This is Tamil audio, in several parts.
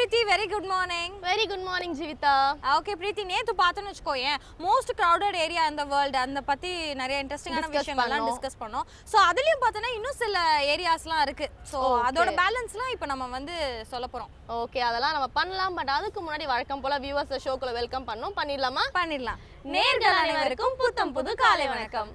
Preeti, very good morning. Very good morning, Jivita. Okay, Preeti, நேத்து பார்த்தோன்னு வச்சுக்கோயேன் மோஸ்ட் கிரவுடட் ஏரியா இந்த வேர்ல்டு அந்த பத்தி நிறைய இன்ட்ரெஸ்டிங்கான விஷயங்கள்லாம் டிஸ்கஸ் பண்ணோம். ஸோ அதுலயும் பார்த்தோன்னா இன்னும் சில ஏரியாஸ்லாம் இருக்கு. ஸோ அதோட பேலன்ஸ்லாம் இப்போ நம்ம வந்து சொல்ல போறோம். ஓகே, அதெல்லாம் நம்ம பண்ணலாம். பட் அதுக்கு முன்னாடி வழக்கம் போல வியூவர்ஸ் ஷோக்குள்ள வெல்கம் பண்ணிடலாமா? பண்ணிடலாம். நேர்கள் அனைவருக்கும் புத்தம் புது காலை வணக்கம்.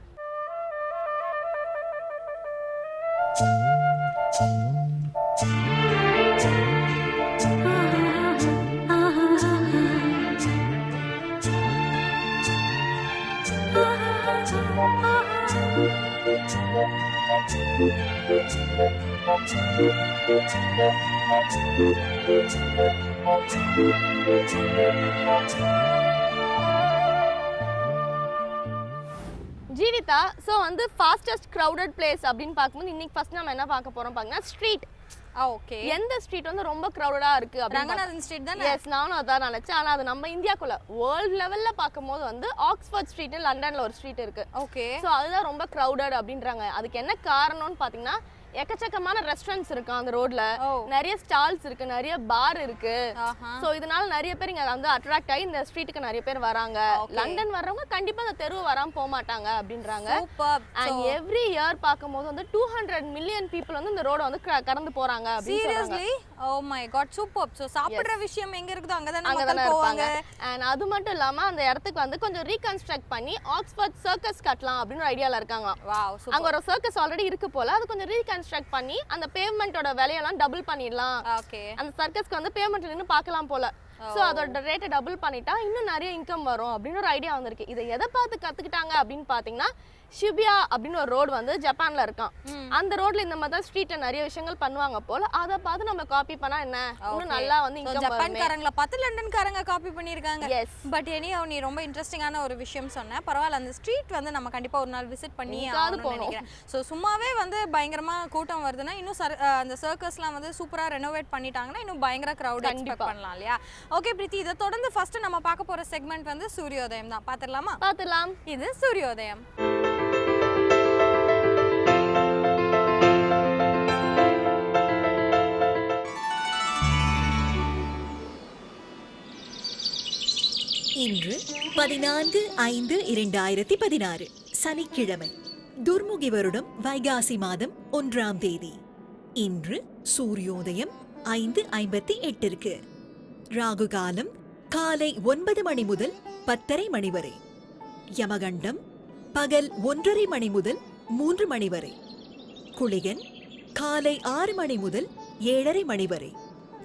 ஜீவிதா, ஸோ வந்து ஃபாஸ்டஸ்ட் க்ரௌடட் பிளேஸ் அப்படின்னு பார்க்கும்போது இன்னைக்கு ஃபர்ஸ்ட் நம்ம என்ன பார்க்க போறோம் பார்த்தீங்கன்னா ஸ்ட்ரீட். ஓகே, எந்த ஸ்ட்ரீட் வந்து ரொம்ப க்ரௌடடா இருக்கு ரங்கநாதன் ஸ்ட்ரீட் தான். எஸ், நானும் அதான் நினைச்சேன். ஆனா அது நம்ம இந்தியாக்குள்ள வேர்ல்ட் லெவல்ல பார்க்கும்போது வந்து ஆக்ஸ்போர்ட் ஸ்ட்ரீட் லண்டன்ல ஒரு ஸ்ட்ரீட் இருக்கு. ஓகே, ஸோ அதுதான் ரொம்ப க்ரௌடட் அப்படின்றாங்க. அதுக்கு என்ன காரணம்னு பார்த்தீங்கன்னா எக்கச்சக்கமான ரெஸ்டாரண்ட்ஸ் இருக்கு அந்த ரோட்ல, நிறைய ஸ்டால்ஸ் இருக்கு, நிறைய பார் இருக்கு. சோ இதனால நிறைய பேர் இங்க வந்து அட்ராக்ட் ஆகி இந்த ஸ்ட்ரீட்டுக்கு நிறைய பேர் வராங்க. லண்டன் வர்றவங்க கண்டிப்பா அந்த தெருவு வராம போக மாட்டாங்க அப்படின்றாங்க. அண்ட் எவ்ரி இயர் பார்க்கும்போது வந்து 200 மில்லியன் பீப்புள் வந்து இந்த ரோட வந்து கடந்து போறாங்க அப்படின்னு சொல்றாங்க. Oh my God, super. So சாப்பிடுற விஷயம் எங்க இருக்குதோ அங்க தான் மக்கள் போவாங்க. அண்ட் அது மட்டும் இல்லாம அந்த இடத்துக்கு வந்து கொஞ்சம் ரீகன்ஸ்ட்ரக்ட் பண்ணி ஆக்ஸ்போர்ட் சர்க்கஸ் கட்டலாம் அப்படின்னு ஐடியால இருக்காங்க. Wow, super. அங்க ஒரு சர்க்கஸ் ஆல்ரெடி இருக்கு போல, அது கொஞ்சம் ரீகன்ஸ்ட்ரக்ட் பண்ணி அந்த பேமெண்டோட விலையெல்லாம் டபுள் பண்ணிடலாம். ஓகே, அந்த சர்க்கஸ்க்கு வந்து பேமெண்ட்ல நின்னு பார்க்கலாம் போல. சோ அதோட ரேட்டை டபுள் பண்ணிட்டா இன்னும் நிறைய இன்கம் வரும் அப்படின்னு ஒரு ஐடியா வந்திருக்கு. இதை எதை பார்த்து கத்துக்கிட்டாங்க அப்படின்னு பாத்தீங்கன்னா ஷிபியா அப்படின்னு ஒரு ரோடு வந்து ஜப்பான்ல இருக்கான். அந்த ரோட்ல இந்த மாதிரி ஸ்ட்ரீட்ல நிறைய விஷயங்கள் பண்ணுவாங்க போல. அதை பார்த்து நம்ம காப்பி பண்ணா என்ன இன்னும் நல்லா வந்து இன்கம். ஜப்பான்காரங்கள பார்த்து லண்டன்காரங்க காப்பி பண்ணிருக்காங்க. பட் நீ ரொம்ப இன்ட்ரெஸ்டிங்கான ஒரு விஷயம் சொன்ன. பரவாயில்ல, அந்த ஸ்ட்ரீட் வந்து நம்ம கண்டிப்பா ஒரு நாள் விசிட் பண்ணி நினைக்கிறேன். ஸோ சும்மாவே வந்து பயங்கரமா கூட்டம் வருதுன்னா இன்னும் அந்த சர்க்கஸ்லாம் வந்து சூப்பரா ரெனோவேட் பண்ணிட்டாங்கன்னா இன்னும் பயங்கர கிரௌட் எக்ஸ்பெக்ட் பண்ணலாம் இல்லையா? ஓகே பிரீத்தி, இதை தொடர்ந்து ஃபர்ஸ்ட் நம்ம பார்க்க போற செக்மெண்ட் வந்து சூரியோதயம் தான். பார்த்துடலாம். இது சூரியோதயம். இன்று 14/5/2016 சனிக்கிழமை, துர்முகி வருடம் வைகாசி மாதம் 1ஆம் தேதி. இன்று சூரியோதயம் 5:58 ராகு காலம் காலை 9 மணி முதல் 10:30 மணி வரை. யமகண்டம் பகல் 1:30 மணி முதல் 3 மணி வரை. குளிகன் காலை 6 மணி முதல் 7:30 மணி வரை.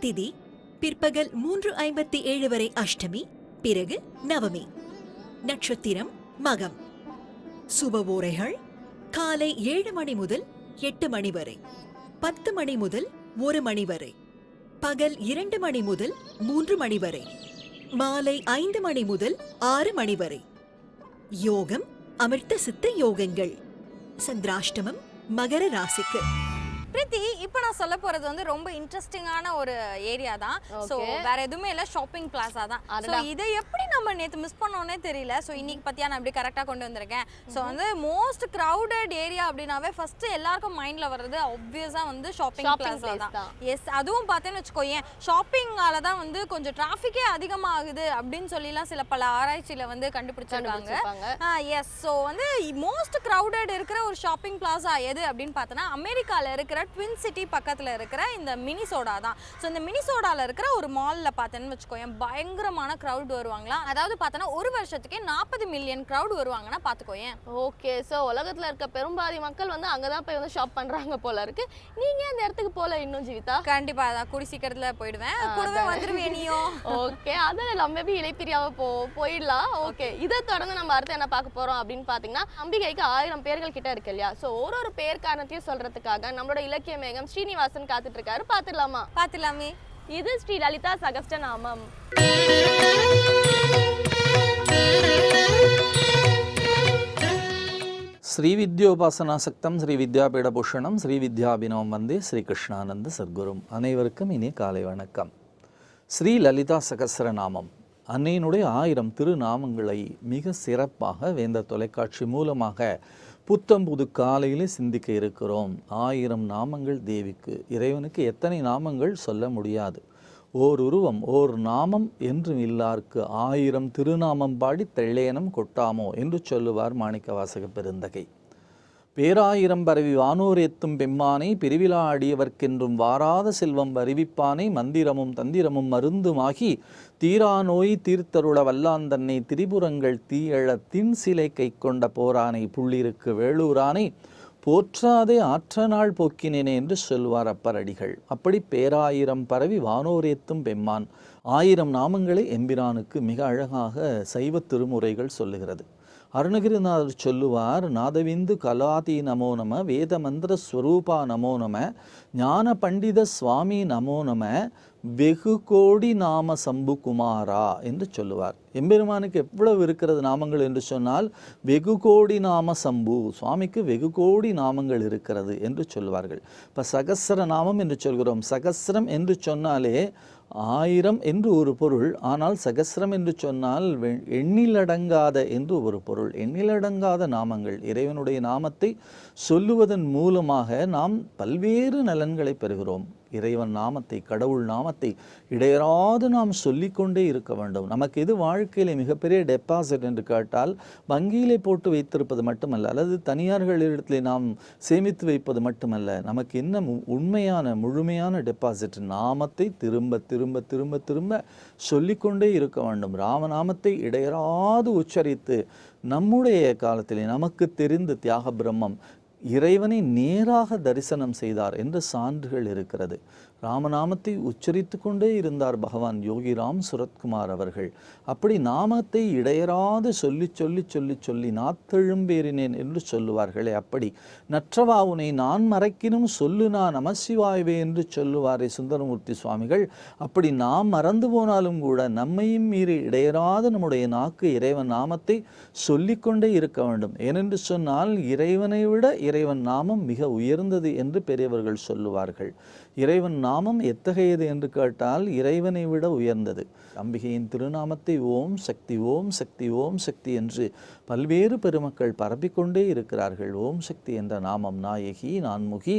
திதி பிற்பகல் 3:57 வரை அஷ்டமி, பிறகு நவமி. நட்சத்திரம் மகம். சுபவோரைகள் காலை 7 மணி முதல் 8 மணி வரை, 10 மணி முதல் 1 மணி வரை, பகல் 2 மணி முதல் 3 மணி வரை, மாலை 5 மணி முதல் 6 மணி வரை. யோகம் அமிர்த சித்த யோகங்கள். சந்திராஷ்டமம் மகர ராசிக்கு. பிரீத்தி, இப்போ நான் சொல்ல போறது வந்து ரொம்ப இன்ட்ரெஸ்டிங்கான ஒரு ஏரியா தான். ஸோ வேற எதுவுமே இல்லை, ஷாப்பிங் பிளாஸா தான். ஸோ இதை எப்படி நம்ம நேற்று மிஸ் பண்ணோன்னே தெரியல. ஸோ இன்னைக்கு பத்தியா நான் எப்படி கரெக்டாக கொண்டு வந்திருக்கேன். ஸோ வந்து மோஸ்ட் கிரவுடட் ஏரியா அப்படின்னாவே ஃபர்ஸ்ட் எல்லாருக்கும் மைண்ட்ல வர்றது ஆப்வியஸா வந்து ஷாப்பிங் பிளாஸா தான். எஸ், அதுவும் பார்த்தேன்னு வச்சுக்கோயேன், ஷாப்பிங்கால தான் வந்து கொஞ்சம் டிராஃபிக்கே அதிகமாகுது அப்படின்னு சொல்லிலாம் சில பல ஆராய்ச்சியில வந்து கண்டுபிடிச்சிருக்காங்க. எஸ், ஸோ வந்து மோஸ்ட் கிரவுடட் இருக்கிற ஒரு ஷாப்பிங் பிளாஸா எது அப்படின்னு பார்த்தோன்னா அமெரிக்கால இருக்கிற ட்வின் சிட்டி பக்கத்துல இருக்கிற இந்த மினிசோடா தான். ஸோ இந்த மினிசோடால இருக்கிற ஒரு மால்ல பார்த்தேன்னு வச்சுக்கோயேன், பயங்கரமான கிரவுட் வருவாங்களா. அதாவது பார்த்தோன்னா ஒரு வருஷத்துக்கே 40 மில்லியன் கிரவுட் வருவாங்கன்னா பார்த்துக்கோயேன். ஓகே, ஸோ உலகத்துல இருக்க பெரும்பாதி மக்கள் வந்து அங்கதான் போய் வந்து ஷாப் பண்றாங்க போல இருக்கு. நீங்க அந்த இடத்துக்கு போல இன்னும் ஜீவிதா? கண்டிப்பா, அதான் கூடி சீக்கிரத்துல போயிடுவேன். கூடவே வந்துருவேன் நீயும். ஓகே, அதான் நம்ம இலைப்பிரியாவை போயிடலாம். ஓகே, இதை தொடர்ந்து நம்ம அடுத்து என்ன பார்க்க போறோம் அப்படின்னு பாத்தீங்கன்னா, அம்பிகைக்கு 1000 பேர்கள் கிட்ட இருக்கு இல்லையா? ஸோ ஒரு பேர் காரணத்தையும் சொல்றதுக்காக நம்மளோட இலக்கிய மேகம் ஸ்ரீனிவாசன் காத்துட்டு இருக்காரு. பார்த்துடலாமே. இது ஸ்ரீ லலிதா சகஸ்டநாமம். ஸ்ரீவித்யோபாசனாசக்தம் ஸ்ரீ வித்யாபீடபூஷணம் ஸ்ரீ வித்யாபினவம் வந்தே ஸ்ரீ கிருஷ்ணானந்த சத்குரும். அனைவருக்கும் இனி காலை வணக்கம். ஸ்ரீ லலிதா சகஸ்ரநாமம் அன்னையினுடைய 1000 திருநாமங்களை மிக சிறப்பாக வேந்த தொலைக்காட்சி மூலமாக புத்தம்புது காலையிலே சிந்திக்க இருக்கிறோம். 1000 நாமங்கள் தேவிக்கு. இறைவனுக்கு எத்தனை நாமங்கள் சொல்ல முடியாது. ஓர் உருவம் ஓர் நாமம் என்றும் இல்லார்க்கு 1000 திருநாமம் பாடி தெள்ளேனம் கொட்டாமோ என்று சொல்லுவார் மாணிக்கவாசக பெருந்தகை. பேராயிரம் பரவி வானோர் ஏத்தும் பெம்மானை பிரிவிழா அடியவர்க்கென்றும் வாராத செல்வம் வருவிப்பானை மந்திரமும் தந்திரமும் மருந்துமாகி தீரா நோய் தீர்த்தருள வல்லாந்தன்னை திரிபுரங்கள் தீயழ தின் சிலை கை கொண்ட போரானை புள்ளிருக்கு வேளூரானை போற்றாதே ஆற்ற நாள் போக்கினேனே என்று சொல்வார் அப்பரடிகள். அப்படி பேராயிரம் பரவி வானோரேத்தும் பெம்மான் 1000 நாமங்களை எம்பிரானுக்கு மிக அழகாக சைவ திருமுறைகள் சொல்லுகிறது. அருணகிரிநாதர் சொல்லுவார், நாதவிந்து கலாதி நமோ நம, வேத மந்திர ஸ்வரூபா நமோ நம, ஞான பண்டித சுவாமி நமோ நம, வெகு கோடி நாம சம்பு குமாரா என்று சொல்லுவார். எம்பெருமானுக்கு எவ்வளவு இருக்கிறது நாமங்கள் என்று சொன்னால் வெகு கோடி நாம சம்பு, சுவாமிக்கு வெகு கோடி நாமங்கள் இருக்கிறது என்று சொல்வார்கள். இப்போ சகஸ்ர நாமம் என்று சொல்கிறோம். சகஸ்ரம் என்று சொன்னாலே 1000 என்று ஒரு பொருள், ஆனால் சகஸ்ரம் என்று சொன்னால் எண்ணிலடங்காத என்று ஒரு பொருள். எண்ணிலடங்காத நாமங்கள். இறைவனுடைய நாமத்தை சொல்லுவதன் மூலமாக நாம் பல்வேறு நலன்களை பெறுகிறோம். இறைவன் நாமத்தை, கடவுள் நாமத்தை இடையறாது நாம் சொல்லிக்கொண்டே இருக்க வேண்டும். நமக்கு இது வாழ்க்கையிலே மிகப்பெரிய டெபாசிட் என்று கேட்டால் வங்கியிலே போட்டு வைத்திருப்பது மட்டுமல்ல, அல்லது தனியார்களிடத்திலே நாம் சேமித்து வைப்பது மட்டுமல்ல, நமக்கு என்ன உண்மையான முழுமையான டெபாசிட், நாமத்தை திரும்ப திரும்ப திரும்ப திரும்ப சொல்லிக்கொண்டே இருக்க வேண்டும். ராமநாமத்தை இடையறாது உச்சரித்து நம்முடைய காலத்திலே நமக்கு தெரிந்த தியாக பிரம்மம் இறைவனை நேராக தரிசனம் செய்தார் என்ற சான்றுகள் இருக்கிறது. ராமநாமத்தை உச்சரித்து கொண்டே இருந்தார் பகவான் யோகிராம் சுரத்குமார் அவர்கள். அப்படி நாமத்தை இடையராது சொல்லி சொல்லி சொல்லி சொல்லி நாத்தெழும்பேறினேன் என்று சொல்லுவார்களே, அப்படி நற்றவா உனை நான் மறைக்கினும் சொல்லு நான் நமசிவாயவே என்று சொல்லுவாரே சுந்தரமூர்த்தி சுவாமிகள். அப்படி நாம் மறந்து போனாலும் கூட நம்மையும் மீறி இடையராது நம்முடைய நாக்கு இறைவன் நாமத்தை சொல்லிக்கொண்டே இருக்க வேண்டும். ஏனென்று சொன்னால் இறைவனை விட இறைவன் நாமம் மிக உயர்ந்தது என்று பெரியவர்கள் சொல்லுவார்கள். இறைவன் நாமம் எத்தகையது என்று கேட்டால் இறைவனை விட உயர்ந்தது. அம்பிகையின் திருநாமத்தை ஓம் சக்தி ஓம் சக்தி ஓம் சக்தி என்று பல்வேறு பெருமக்கள் பரப்பிக்கொண்டே இருக்கிறார்கள். ஓம் சக்தி என்ற நாமம் நாயகி நான்முகி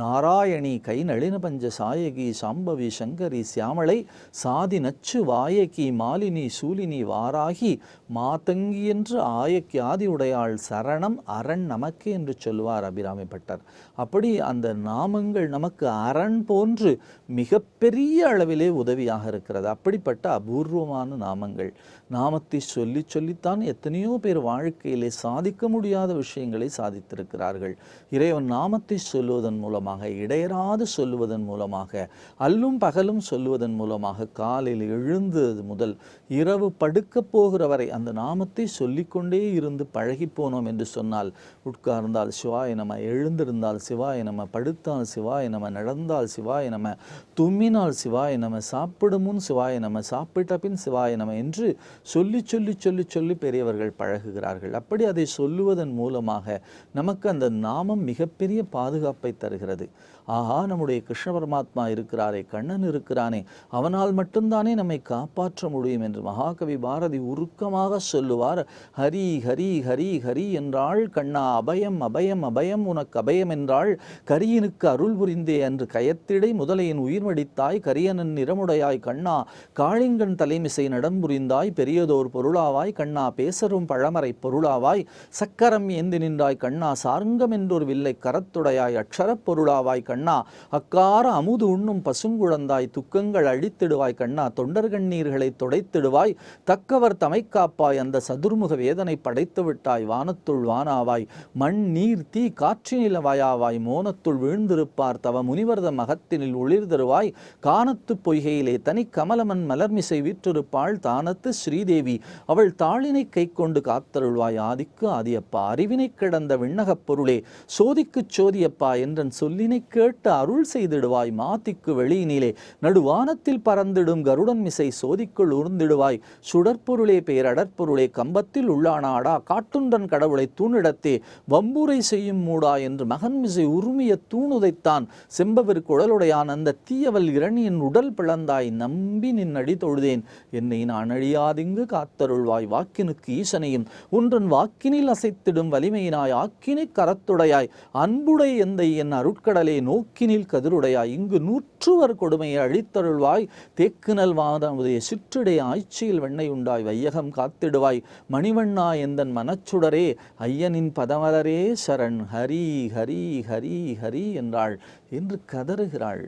நாராயணி கை நளின பஞ்ச சாயகி சாம்பவி சங்கரி சியாமளை சாதி நச்சு வாயகி மாலினி சூலினி வாராகி மாதங்கி என்று ஆயக்கி ஆதி உடையாள் சரணம் அரண் நமக்கு என்று சொல்வார் அபிராமி பட்டர். அப்படி அந்த நாமங்கள் நமக்கு அரண் போன்று மிகப்பெரிய அளவிலே உதவியாக இருக்கிறது. அப்படிப்பட்ட அபூர்வமான நாமங்கள். நாமத்தை சொல்லி சொல்லித்தான் எத்தனையோ பேர் வாழ்க்கையிலே சாதிக்க முடியாத விஷயங்களை சாதித்திருக்கிறார்கள். இறைவன் நாமத்தை சொல்லுவதன் மூலமாக, இடையராது சொல்லுவதன் மூலமாக, அல்லும் பகலும் சொல்லுவதன் மூலமாக, காலையில் எழுந்தது முதல் இரவு படுக்க போகிற வரை அந்த நாமத்தை சொல்லிக்கொண்டே இருந்து பழகி போனோம் என்று சொன்னால், உட்கார்ந்தால் சிவாய நம, எழுந்திருந்தால் சிவாய நம, படுத்தால் சிவாய நம, நடந்தால் சிவாய நம, தும்மினால் சிவாய நம, சாப்பிடும் முன் சிவாய நம, சாப்பிட்ட பின் சிவாய நம என்று சொல்லி சொல்லி சொல்லி சொல்லி பெரியவர்கள் பழகுகிறார்கள். அப்படி அதை சொல்லுவதன் மூலமாக நமக்கு அந்த நாமம் மிகப்பெரிய பாதுகாப்பை தருகிறது. ஆஹா, நம்முடைய கிருஷ்ண பரமாத்மா இருக்கிறாரே, கண்ணன் இருக்கிறானே, அவனால் மட்டும்தானே நம்மை காப்பாற்ற முடியும் என்று மகாகவி பாரதி உருக்கமாக சொல்லுவார். ஹரி ஹரி ஹரி ஹரி என்றாள் கண்ணா, அபயம் அபயம் அபயம் உனக்கு அபயம் என்றாள், கரியனுக்கு அருள் புரிந்தே அன்று கயத்திடை முதலையின் உயிர் மடித்தாய், கரியனன் நிறமுடையாய் கண்ணா, காளிங்கன் தலைமிசை நடம்புரிந்தாய், பெரியதோர் பொருளாவாய் கண்ணா, பேசரும் பழமறை பொருளாவாய், சக்கரம் ஏந்தி நின்றாய் கண்ணா, சார்ங்கம் என்றொரு வில்லை கரத்துடையாய், அக்ஷரப் பொருளாவாய் கண்ணா, அக்கார அமுது உண்ணும் பசுங்குழந்தாய், துக்கங்கள் அழித்திடுவாய் கண்ணா, தொண்டர் கண்ணீர்களை தொடைத்திடுவாய், தக்கவர் தமை காப்பாய், அந்த சதுர்முக வேதனை படைத்து விட்டாய், வானத்துள் வானாவாய், மண் நீர் தீ காற்றினில வாயாவாய், மோனத்துள் வீழ்ந்திருப்பார் தவ முனிவர்த மகத்தினில் ஒளிர்தருவாய், கானத்து பொய்கையிலே தனி கமலமன் மலர்மிசை வீற்றிருப்பாள், தானத்து ஸ்ரீதேவி அவள் தாளினை கை கொண்டு காத்தருள்வாய், ஆதிக்கு ஆதியப்பா அறிவினை கிடந்த விண்ணகப் பொருளே, சோதிக்குச் சோதியப்பா என்றன் சொல்லினை கேட்டு அருள் செய்திடுவாய், மாத்திக்கு வெளியினிலே நடுவானத்தில் பறந்திடும் கருடன் மிசை சோதிக்குள் ஊர்ந்திடுவாய், சுடற்பொருளே பேரடற்பொருளே கம்பத்தில் உள்ளானாடா, காட்டுண்டன் கடவுளை தூணிடத்தே வம்பூரை செய்யும் மூடா என்று மகன் மிசை உருமிய தூணுதைத்தான், செம்பவிற் குழலுடையான் அந்த தீயவல் இரணியின் உடல் பிளந்தாய், நம்பி நின் அடி தொழுதேன், என்னை நான் அழியாதிங்கு காத்தருள்வாய், வாக்கினுக்கு ஈசனையும் ஒன்றன் வாக்கினில் அசைத்திடும் வலிமையினாய், ஆக்கினை கரத்துடையாய் அன்புடை எந்தை என் அருட்கடலே நோக்கினில் கதிருடையாய் இங்கு 100 கொடுமையை அழித்தருள்வாய் தேக்குநல் வாதமுடைய சிற்றுடைய ஆய்ச்சியில் வெண்ணெய் உண்டாய் வையகம் காத்திடுவாய் மணிவண்ணா எந்தன் மனச்சுடரே ஐயனின் பதமலரே சரண் ஹரி ஹரி ஹரி ஹரி என்றாள் என்று கதறுகிறாள்.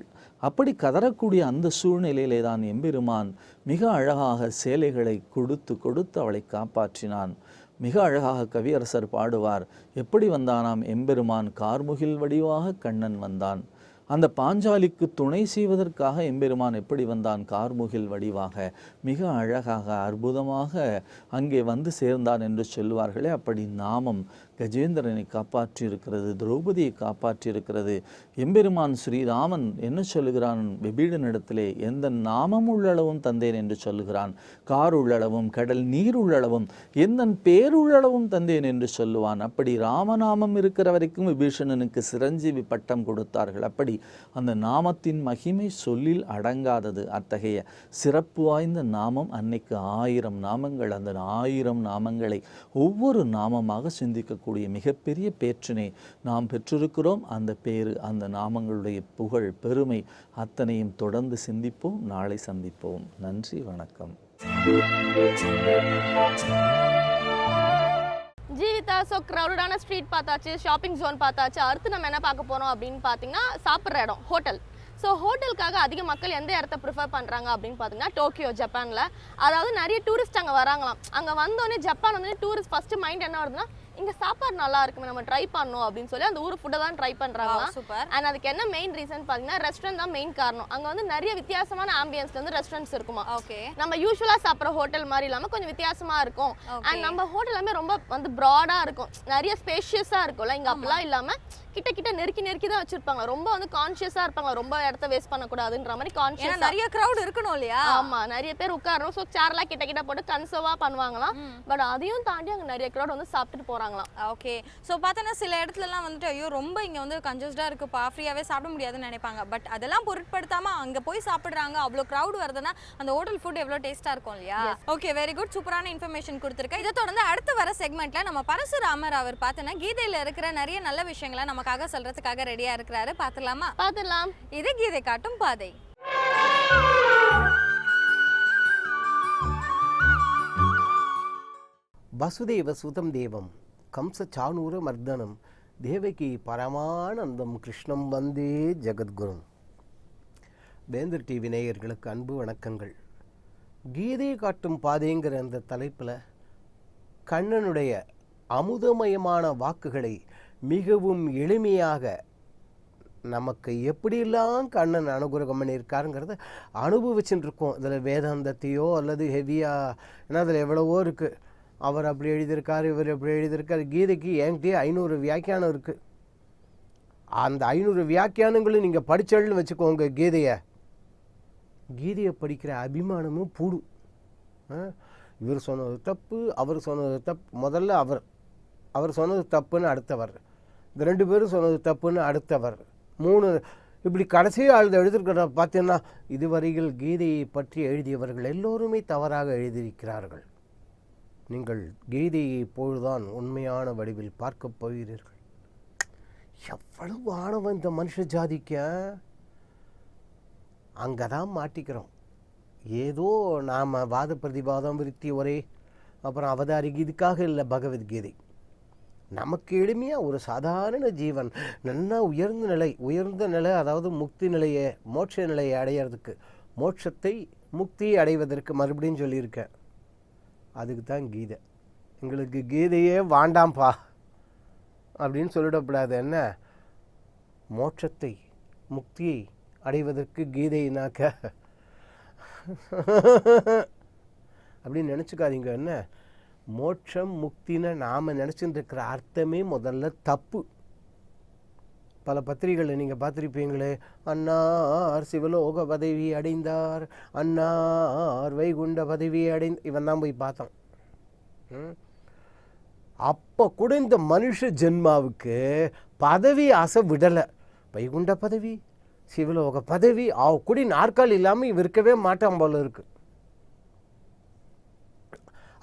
அப்படி கதறக்கூடிய அந்த சூழ்நிலையிலே தான் எம்பெருமான் மிக அழகாக சேலைகளை கொடுத்து அவளை காப்பாற்றினான். மிக அழகாக கவியரசர் பாடுவார், எப்படி வந்தானாம் எம்பெருமான் கார்முகில் வடிவாக கண்ணன் வந்தான். அந்த பாஞ்சாலிக்கு துணை செய்வதற்காக எம்பெருமான் எப்படி வந்தான் கார்முகில் வடிவாக, மிக அழகாக அற்புதமாக அங்கே வந்து சேர்ந்தான் என்று சொல்லுவார்களே. அப்படி நாமம் கஜேந்திரனை காப்பாற்றியிருக்கிறது, திரௌபதியை காப்பாற்றியிருக்கிறது. எம்பெருமான் ஸ்ரீராமன் என்ன சொல்லுகிறான் விபீடனிடத்திலே, எந்த நாமம் உள்ளளவும் தந்தேன் என்று சொல்லுகிறான். கார் உள்ளளவும் கடல் நீர் உள்ளளவும் எந்த பேருள்ளளவும் தந்தேன் என்று சொல்லுவான். அப்படி ராமநாமம் இருக்கிற வரைக்கும் விபீஷணனுக்கு சிரஞ்சீவி பட்டம் கொடுத்தார்கள். அப்படி அந்த நாமத்தின் மகிமை சொல்லில் அடங்காதது. அத்தகைய சிறப்பு வாய்ந்த நாமம் அன்னைக்கு 1000 நாமங்கள். அந்த 1000 நாமங்களை ஒவ்வொரு நாமமாக சிந்திக்கக்கூடிய மிகப்பெரிய பேற்றினை நாம் பெற்றிருக்கிறோம். அந்த பேரு, அந்த நாமங்களுடைய புகழ் பெருமை அத்தனையும் தொடர்ந்து சிந்திப்போம். நாளை சந்திப்போம். நன்றி, வணக்கம். ஜீவிதா, ஸோ க்ரௌடான ஸ்ட்ரீட் பார்த்தாச்சு, ஷாப்பிங் ஜோன் பார்த்தாச்சு. அடுத்து நம்ம என்ன பார்க்க போகிறோம் அப்படின்னு பார்த்தீங்கன்னா சாப்பிட்ற இடம், ஹோட்டல். ஸோ ஹோட்டலுக்காக அதிக மக்கள் எந்த இடத்த ப்ரிஃபர் பண்ணுறாங்க அப்படின்னு பார்த்தீங்கன்னா டோக்கியோ, ஜப்பானில். அதாவது நிறைய டூரிஸ்ட் அங்கே வராங்களாம். அங்கே வந்தோடனே ஜப்பான் வந்து டூரிஸ்ட் ஃபஸ்ட்டு மைண்ட் என்ன வருதுன்னா, இங்கே சாப்பாடு நல்லா இருக்குமே, நம்ம ட்ரை பண்ணணும் அப்படின்னு சொல்லி அந்த ஊர் ஃபுட்டை தான் ட்ரை பண்ணுறாங்க. சூப்பர். அண்ட் அதுக்கு என்ன மெயின் ரீசன் பார்த்தீங்கன்னா ரெஸ்டாரண்ட் தான் மெயின் காரணம். அங்கே வந்து நிறைய வித்தியாசமான ஆம்பியன்ஸ்ல வந்து ரெஸ்டாரண்ட்ஸ் இருக்குமா. ஓகே. நம்ம யூஸ்வலாக சாப்பிட்ற ஹோட்டல் மாதிரி இல்லாமல் கொஞ்சம் வித்தியாசமாக இருக்கும். அண்ட் நம்ம ஹோட்டல் எல்லாமே ரொம்ப வந்து ப்ராடாக இருக்கும், நிறைய ஸ்பேஷியஸாக இருக்கும்ல. இங்கே அப்படிலாம் இல்லாமல் கிட்ட நெருக்கி தான் வச்சிருப்பாங்க. ரொம்ப வந்து கான்ஷியஸாக இருப்பாங்க, ரொம்ப இடத்த வேஸ்ட் பண்ணக்கூடாதுன்ற மாதிரி கான்ஷியஸ். நிறைய க்ரௌட் இருக்கணும் இல்லையா? ஆமா, நிறைய பேர் உட்காரணும். ஸோ சேர்லாம் கிட்ட போட்டு கன்சர்வாக பண்ணுவாங்களாம். பட் அதையும் தாண்டி அங்கே நிறைய க்ரௌட் வந்து சாப்பிட்டுட்டு போகிறாங்களாம். ஓகே. ஸோ பார்த்தோன்னா சில இடத்துலலாம் வந்துட்டு ஐயோ ரொம்ப இங்கே வந்து கன்ஜஸ்டாக இருக்குப்பா, ஃப்ரீயாகவே சாப்பிட முடியாதுன்னு நினைப்பாங்க. பட் அதெல்லாம் பொருட்படுத்தாமல் அங்கே போய் சாப்பிட்றாங்க. அவ்வளோ க்ரௌட் வருதுன்னா அந்த ஹோட்டல் ஃபுட் எவ்வளோ டேஸ்ட்டாக இருக்கும் இல்லையா? Okay, very good. சூப்பரான இன்ஃபர்மேஷன் கொடுத்துருக்கேன். இதை தொடர்ந்து அடுத்து வர செக்மெண்ட்டில் நம்ம பரசுராமர் அவர் பார்த்தோன்னா கீதையில் இருக்கிற நிறைய நல்ல விஷயங்களை நமக்காக சொல்கிறதுக்காக ரெடியாக இருக்கிறாரு. பார்த்துலாமா? பார்த்துலாம். இது கீதை காட்டும் பாதை. வசுதேவ சுதம் தேவம் கம்ச சாணூர மர்தனம் தேவகி பரமானந்தம் கிருஷ்ணம் வந்தே ஜெகத்குரும். வேந்தர் டிவி நேயர்களுக்கு அன்பு வணக்கங்கள். கீதை காட்டும் பாதைங்கிற அந்த தலைப்பில் கண்ணனுடைய அமுதமயமான வாக்குகளை மிகவும் எளிமையாக நமக்கு எப்படியெல்லாம் கண்ணன் அனுகிரகம் பண்ணியிருக்காருங்கிறத அனுபவிச்சுட்டு இருக்கோம். இதில் வேதாந்தத்தையோ அல்லது ஹெவியாக, ஏன்னா அதில் எவ்வளவோ இருக்குது. அவர் அப்படி எழுதியிருக்காரு, இவர் எப்படி எழுதியிருக்காரு. கீதைக்கு என்கிட்டயே 500 வியாக்கியானம் இருக்குது. அந்த 500 வியாக்கியானங்களும் நீங்கள் படிச்சல்னு வச்சுக்கோங்க. கீதையை படிக்கிற அபிமானமும் பூடும். இவர் சொன்னது தப்பு, அவர் சொன்னது தப்பு. முதல்ல அவர் சொன்னது தப்புன்னு அடுத்தவர், இந்த 2 பேரும் சொன்னது தப்புன்னு அடுத்தவர், 3 இப்படி கடைசி ஆள் எழுதியிருக்கிற பார்த்தீங்கன்னா இதுவரையில் கீதையை பற்றி எழுதியவர்கள் எல்லோருமே தவறாக எழுதியிருக்கிறார்கள். நீங்கள் கீதையை இப்பொழுதுதான் உண்மையான வடிவில் பார்க்க போகிறீர்கள். எவ்வளவு ஆணவம் இந்த மனுஷ ஜாதிக்க! அங்கே தான் மாட்டிக்கிறோம். ஏதோ நாம் வாத பிரதிவாதம் விருத்தி ஒரே அப்புறம் அவதாரிக்கு இதுக்காக இல்லை. பகவத்கீதை நமக்கு எளிமையாக ஒரு சாதாரண ஜீவன் நல்லா உயர்ந்த நிலை, அதாவது முக்தி நிலையை, மோட்ச நிலையை அடையிறதுக்கு, முக்தியை அடைவதற்கு மறுபடியும் சொல்லியிருக்கேன். அதுக்கு தான் கீதை. எங்களுக்கு கீதையே வாண்டாம்ப்பா அப்படின்னு சொல்லிடக்கூடாது. என்ன மோட்சத்தை முக்தியை அடைவதற்கு கீதைனாக்க அப்படின்னு நினச்சிக்காதீங்க. என்ன மோட்சம் முக்தின்னு நாம் நினச்சிட்டு இருக்கிற அர்த்தமே முதல்ல தப்பு. பல பத்திரிகைகளை நீங்கள் பார்த்துருப்பீங்களே, அன்னார் சிவலோக பதவி அடைந்தார், அன்னார் வைகுண்ட பதவி இவன் தான் போய் பார்த்தான். அப்போ கூட இந்த மனுஷ ஜென்மாவுக்கு பதவி ஆசை விடலை. வைகுண்ட பதவி, சிவலோக பதவி, கூடி நாற்காலி இல்லாமல் இவ இருக்கவே மாட்டான் போல இருக்கு.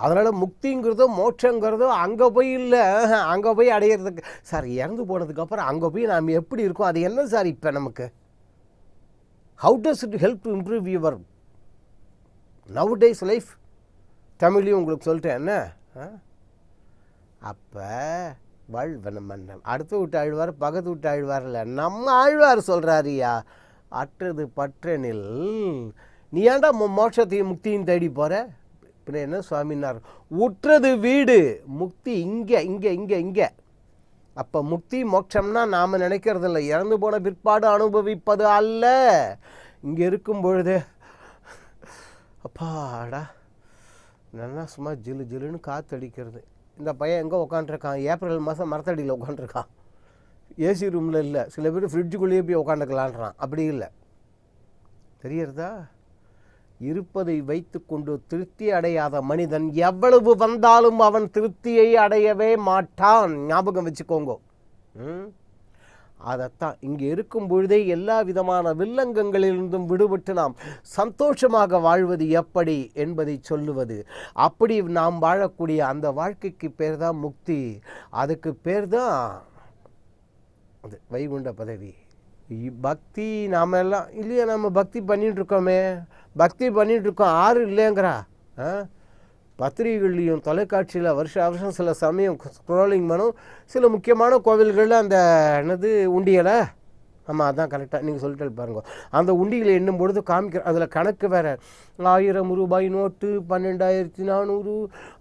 அதனால் முக்திங்கிறதோ மோட்சங்கிறதோ அங்கே போய் இல்லை, அங்கே போய் அடையிறதுக்கு சார் இறந்து போனதுக்கப்புறம் அங்கே போய் நாம் எப்படி இருக்கோம், அது என்ன சார் இப்போ நமக்கு? How does it help to improve your now days life? தமிழையும் உங்களுக்கு சொல்லிட்டேன் என்ன. அப்போ நம்ம அடுத்து விட்டு ஆழ்வார் பக்கத்து விட்டு ஆழ்வார் இல்லை, நம்ம ஆழ்வார் சொல்கிறாரியா, அற்றது பற்றனில் நீ ஏன்டா மோட்சத்தையும் முக்தியும் தேடி போகிற? பின்ன என்ன சுவாமினார், உற்றது வீடு முக்தி இங்கே இங்கே இங்கே இங்கே. அப்போ முக்தி மோட்சம்னா நாம் நினைக்கிறதில்ல, இறந்து போன பிற்பாடு அனுபவிப்பது அல்ல. இங்கே இருக்கும் பொழுது அப்பாடா நல்லா சும்மா ஜிலு ஜிலுன்னு காற்றடிக்கிறது. இந்த பையன் எங்கே உட்காண்ட்ருக்கான், ஏப்ரல் மாதம் மரத்தடியில் உட்காண்ட்ருக்கான், ஏசி ரூமில் இல்லை. சில பேர் ஃப்ரிட்ஜுக்குள்ளேயே போய் உட்காந்துக்கலான்றான், அப்படி இல்லை. தெரியறதா? இருப்பதை வைத்து கொண்டு திருப்தி அடையாத மனிதன் எவ்வளவு வந்தாலும் அவன் திருப்தியை அடையவே மாட்டான். ஞாபகம் வச்சுக்கோங்க. அதைத்தான் இங்கே இருக்கும் பொழுதே எல்லா விதமான வில்லங்கங்களிலிருந்தும் விடுபட்டு நாம் சந்தோஷமாக வாழ்வது எப்படி என்பதை சொல்லுவது. அப்படி நாம் வாழக்கூடிய அந்த வாழ்க்கைக்கு பேர் தான் முக்தி. அதுக்கு பேர் தான் அது வைகுண்ட பதவி. பக்தி நாம் எல்லாம் இல்லையா, நம்ம பக்தி பண்ணிகிட்ருக்கோமே, பக்தி பண்ணிகிட்ருக்கோம், ஆறு இல்லைங்கிறா. பத்திரிகைகள்லையும் தொலைக்காட்சியில் வருஷம் சில சமயம் ஸ்க்ரோலிங் பண்ணும். சில முக்கியமான கோவில்களில் அந்த என்னது உண்டியலை, ஆமாம் அதான் கரெக்டாக நீங்கள் சொல்லிட்டு பாருங்க, அந்த உண்டிகளை எண்ணும் பொழுது காமிக்கிற அதில் கணக்கு வேறு. 1000 ரூபாய் நோட்டு 12,400,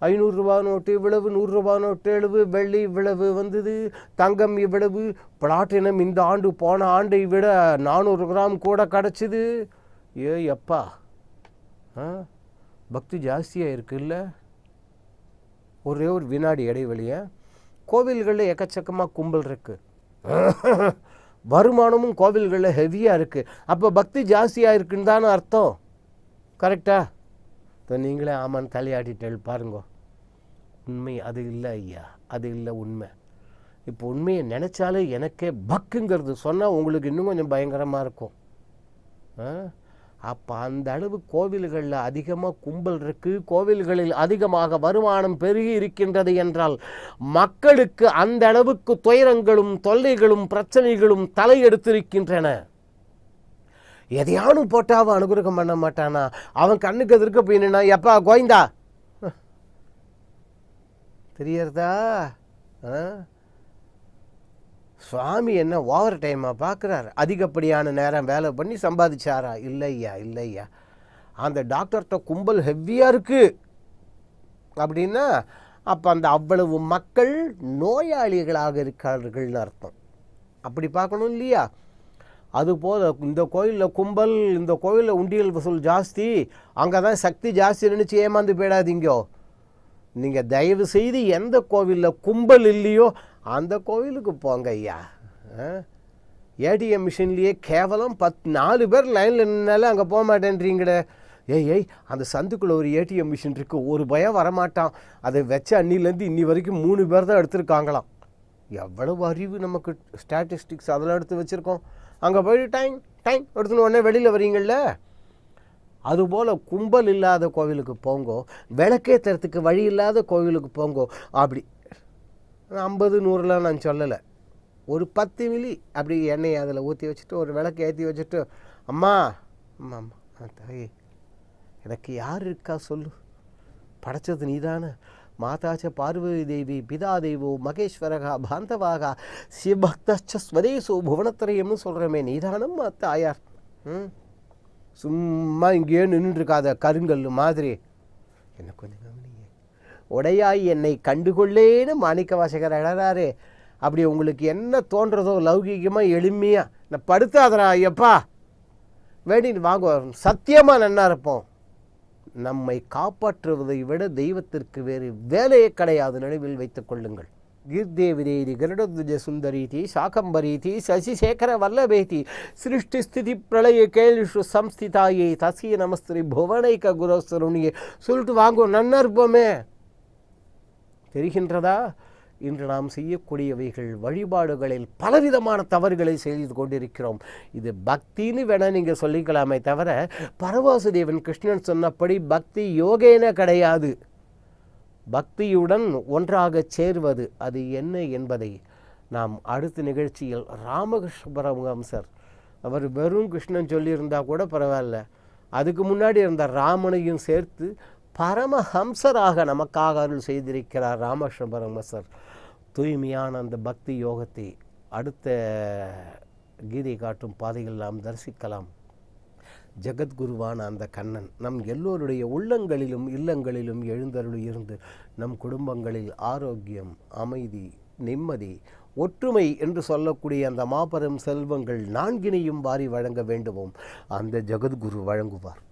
500 ரூபா நோட்டு இவ்வளவு, 100 ரூபா நோட்டு இவ்வளவு, வெள்ளி இவ்வளவு வந்தது, தங்கம் இவ்வளவு, பிளாட்டினம் இந்த ஆண்டு போன ஆண்டை விட 400 கிராம் கூட கிடச்சிது. எப்பா பக்தி ஜாஸ்தியாக இருக்குல்ல. ஒரே ஒரு வினாடி இடைவெளியை கோவில்களில் எக்கச்சக்கமாக கும்பல் இருக்குது, வருமானமும் கோவில்களில் ஹெவியாக இருக்குது. அப்போ பக்தி ஜாஸ்தியாக இருக்குன்னு தானே அர்த்தம். கரெக்டா? இப்போ நீங்களே ஆமான்னு தலையாட்டிட்டு பாருங்க. உண்மை அது இல்லை ஐயா, அது இல்லை உண்மை. இப்போ உண்மையை நினச்சாலே எனக்கே பக்குங்கிறது சொன்னால் உங்களுக்கு இன்னும் கொஞ்சம் பயங்கரமாக இருக்கும். அப்போ அந்த அளவு கோவில்களில் அதிகமாக கும்பல் இருக்குது, கோவில்களில் அதிகமாக வருமானம் பெருகி இருக்கின்றது என்றால் மக்களுக்கு அந்த அளவுக்கு துயரங்களும் தொல்லைகளும் பிரச்சனைகளும் தலையெடுத்திருக்கின்றன. எதையானும் போட்டாவ அனுகிரகம் பண்ண மாட்டானா? அவன் கண்ணுக்கு எதிர்க்க போயினா எப்பா கோயந்தா தெரியறதா? சுவாமி என்ன ஓவர் டைமாக பார்க்குறாரு, அதிகப்படியான நேரம் வேலை பண்ணி சம்பாதிச்சாரா? இல்லையா இல்லையா. அந்த டாக்டர்கிட்ட கும்பல் ஹெவியாக இருக்குது அப்படின்னா அப்போ அந்த அவ்வளவு மக்கள் நோயாளிகளாக இருக்கார்கள்னு அர்த்தம். அப்படி பார்க்கணும் இல்லையா? அதுபோல் இந்த கோயிலில் கும்பல், இந்த கோயிலில் உண்டியல் வசூல் ஜாஸ்தி, அங்கே தான் சக்தி ஜாஸ்தி நினச்சி ஏமாந்து போயிடாதீங்கோ. நீங்கள் தயவு செய்து எந்த கோவிலில் கும்பல் இல்லையோ அந்த கோவிலுக்கு போங்க ஐயா. ஏடிஎம் மிஷின்லேயே கேவலம் 4 பேர் லைனில் நின்னாலும் அங்கே போக மாட்டேன்றீங்களே. ஏய் அந்த சந்துக்குள்ளே ஒரு ஏடிஎம் மிஷின் இருக்குது, ஒரு பயம் வரமாட்டான். அதை வச்ச அன்னிலேருந்து இன்னி வரைக்கும் 3 பேர் தான் எடுத்துருக்காங்களாம். எவ்வளவு அறிவு நமக்கு, ஸ்டாட்டிஸ்டிக்ஸ் அதெல்லாம் எடுத்து வச்சுருக்கோம். அங்கே போய்ட்டு டைம் எடுத்துன்னு உடனே வெளியில் வரீங்கள. அதுபோல் கும்பல் இல்லாத கோவிலுக்கு போங்கோ, விளக்கேற்றுறதுக்கு வழி இல்லாத கோவிலுக்கு போங்கோ. அப்படி 50 100லாம் நான் சொல்லலை, ஒரு 10 மில்லி அப்படி எண்ணெயை அதில் ஊற்றி வச்சுட்டு ஒரு விளக்கு ஏற்றி வச்சுட்டு, அம்மா அம்மா அம்மா தாயே எனக்கு யார் இருக்கா சொல்லு, படைச்சது நீதானே, மாதாச்ச பார்வதி தேவி பிதா தேவோ மகேஸ்வரகா பாந்தவாகா சிவபக்தச்ச ஸ்வதேசோ புவனத்திரயம்னு சொல்கிறமே நீதானம் தாயார். சும்மா இங்கேயே நின்றுருக்காத கருங்கல் மாதிரி. என்ன கொஞ்சம் கவனிங்க. உடையாய் என்னை கண்டுகொள்ளேன்னு மாணிக்க வாசகர் அழறாரு. அப்படி உங்களுக்கு என்ன தோன்றதோ லௌகீகமாக எளிமையாக நான் படுத்தாதரா ஐயப்பா வேண்டின்னு வாங்க, சத்தியமாக நன்னா இருப்போம். நம்மை காப்பாற்றுவதை விட தெய்வத்திற்கு வேறு வேலையே கிடையாது, நினைவில் வைத்துக் கொள்ளுங்கள். கீர்தேவிதேதி கருடத்வஜ சுந்தரீதி சாகம்பரீதி சசிசேகர வல்லபேதி சிருஷ்டி ஸ்திதி பிரளய கேலிஷு சம்ஸ்திதாயே தசிய நமஸ்திரி புவனைக்க குரோஸ்வருணியே சொல்லிட்டு வாங்க, நன்னா இருப்போமே. தெரிகின்றதா? இன்று நாம் செய்யக்கூடியவைகள் வழிபாடுகளில் பலவிதமான தவறுகளை செய்து கொண்டிருக்கிறோம். இது பக்தின்னு வேணால் நீங்கள் சொல்லிக்கலாமே தவிர பரவாசுதேவன் கிருஷ்ணன் சொன்னபடி பக்தி யோகேன கிடையாது. பக்தியுடன் ஒன்றாக சேர்வது அது என்ன என்பதை நாம் அடுத்த நிகழ்ச்சியில் ராமகிருஷ்ண பரமஹம்சர், அவர் வெறும் கிருஷ்ணன் சொல்லியிருந்தால் கூட பரவாயில்ல, அதுக்கு முன்னாடி இருந்த ராமனையும் சேர்த்து பரமஹம்சராக நமக்காக அருள் செய்திருக்கிறார் ராமகிருஷ்ண பரமஹம்சர். தூய்மையான அந்த பக்தி யோகத்தை அடுத்த கீதை காட்டும் பாதையில் நாம் தரிசிக்கலாம். ஜெகத்குருவான அந்த கண்ணன் நம் எல்லோருடைய உள்ளங்களிலும் இல்லங்களிலும் எழுந்தருளி இருந்து நம் குடும்பங்களில் ஆரோக்கியம், அமைதி, நிம்மதி, ஒற்றுமை என்று சொல்லக்கூடிய அந்த மாபெரும் செல்வங்கள் நான்கினையும் வாரி வழங்க வேண்டுவோம். அந்த ஜெகத்குரு வழங்குவார்.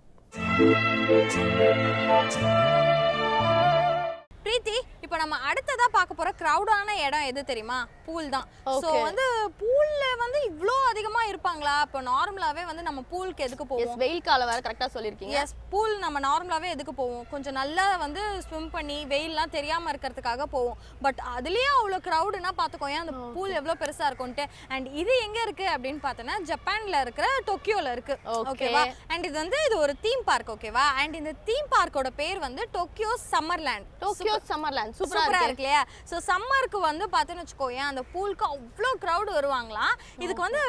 பிரீத்தி, இப்போ நம்ம அடுத்ததா பார்க்க போற கிரவுடான இடம் எது தெரியுமா? பூல் தான். சோ வந்து பூல்ல வந்து இவ்ளோ அதிகமா இருப்பாங்களா? இப்போ நார்மலாவே வந்து நம்ம பூலுக்கு எதுக்கு போவோம்? வெயில் காலம் வேற கரெக்டா சொல்லிருக்கீங்க. எஸ், பூல் நம்ம நார்மலாவே எதுக்கு போவோம்? கொஞ்சம் நல்லா வந்து ஸ்விம் பண்ணி வெயில்லாம் தெரியாம இருக்கிறதுக்காக போவோம். பட் அதுலயே அவ்வளோ கிரவுடுனா பாத்துக்கோங்க அந்த பூல் எவ்வளவு பெருசா இருக்கும்ட்டு. அண்ட் இது எங்க இருக்கு அப்படின்னு பார்த்தோன்னா ஜப்பான்ல இருக்கிற டோக்கியோல இருக்கு. ஓகேவா? அண்ட் இது வந்து இது ஒரு தீம் பார்க். ஓகேவா? அண்ட் இந்த தீம் பார்க்கோட பேர் வந்து டோக்கியோ சம்மர்லேண்ட். டோக்கியோ சம்மர்லேண்ட் சூப்பரா இருக்கு இல்லையா? ஸோ சம்மருக்கு வந்து பார்த்தீங்கன்னு வச்சுக்கோங்க, அந்த பூலுக்கு அவ்வளோ க்ரௌடு வருவாங்களாம். இதுக்கு வந்து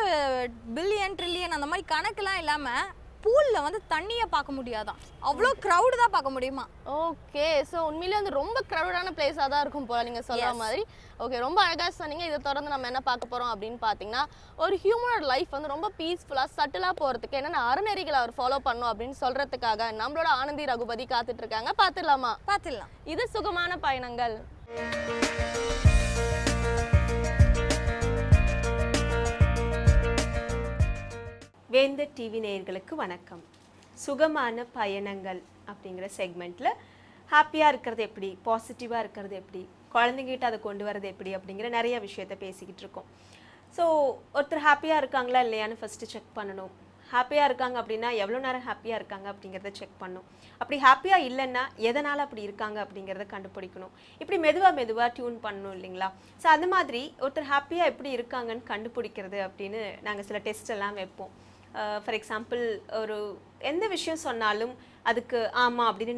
பில்லியன் ட்ரில்லியன் அந்த மாதிரி கணக்கெல்லாம் இல்லாமல் பூலில் வந்து தண்ணியை பார்க்க முடியாதான், அவ்வளோ க்ரௌடு தான் பார்க்க முடியுமா. ஓகே, ஸோ உண்மையிலே வந்து ரொம்ப க்ரௌடான பிளேஸாக தான் இருக்கும் போல நீங்கள் சொல்கிற மாதிரி. ஓகே, ரொம்ப அழகாக சொன்னீங்க. இதை தொடர்ந்து நம்ம என்ன பார்க்க போகிறோம் அப்படின்னு பார்த்தீங்கன்னா, ஒரு ஹியூமனோட லைஃப் வந்து ரொம்ப பீஸ்ஃபுல்லாக சட்டிலாக போகிறதுக்கு என்னென்ன அறநெறிகளை அவர் ஃபாலோ பண்ணணும் அப்படின்னு சொல்கிறதுக்காக நம்மளோட ஆனந்தி ரகுபதி காத்துட்டு இருக்காங்க. பார்த்துடலாமா? பார்த்துடலாம். இது சுகமான பயணங்கள். வேந்தர் டிவி நேயர்களுக்கு வணக்கம். சுகமான பயணங்கள் அப்படிங்கிற செக்மெண்ட்டில் ஹாப்பியாக இருக்கிறது எப்படி, பாசிட்டிவாக இருக்கிறது எப்படி, குழந்தைங்கிட்ட அதை கொண்டு வரது எப்படி அப்படிங்கிற நிறைய விஷயத்த பேசிக்கிட்டு இருக்கோம். ஸோ ஒருத்தர் ஹாப்பியாக இருக்காங்களா இல்லையான்னு ஃபஸ்ட்டு செக் பண்ணணும். ஹாப்பியாக இருக்காங்க அப்படின்னா எவ்வளோ நேரம் ஹாப்பியாக இருக்காங்க அப்படிங்கிறத செக் பண்ணணும். அப்படி ஹாப்பியாக இல்லைன்னா எதனால் அப்படி இருக்காங்க அப்படிங்கிறத கண்டுபிடிக்கணும். இப்படி மெதுவாக டியூன் பண்ணணும் இல்லைங்களா? ஸோ அந்த மாதிரி ஒருத்தர் ஹாப்பியாக எப்படி இருக்காங்கன்னு கண்டுபிடிக்கிறது அப்படின்னு நாங்கள் சில டெஸ்ட் எல்லாம் வைப்போம். ஃபார் எக்ஸாம்பிள், ஒரு எந்த விஷயம் சொன்னாலும் அதுக்கு ஆமாம் அப்படின்னு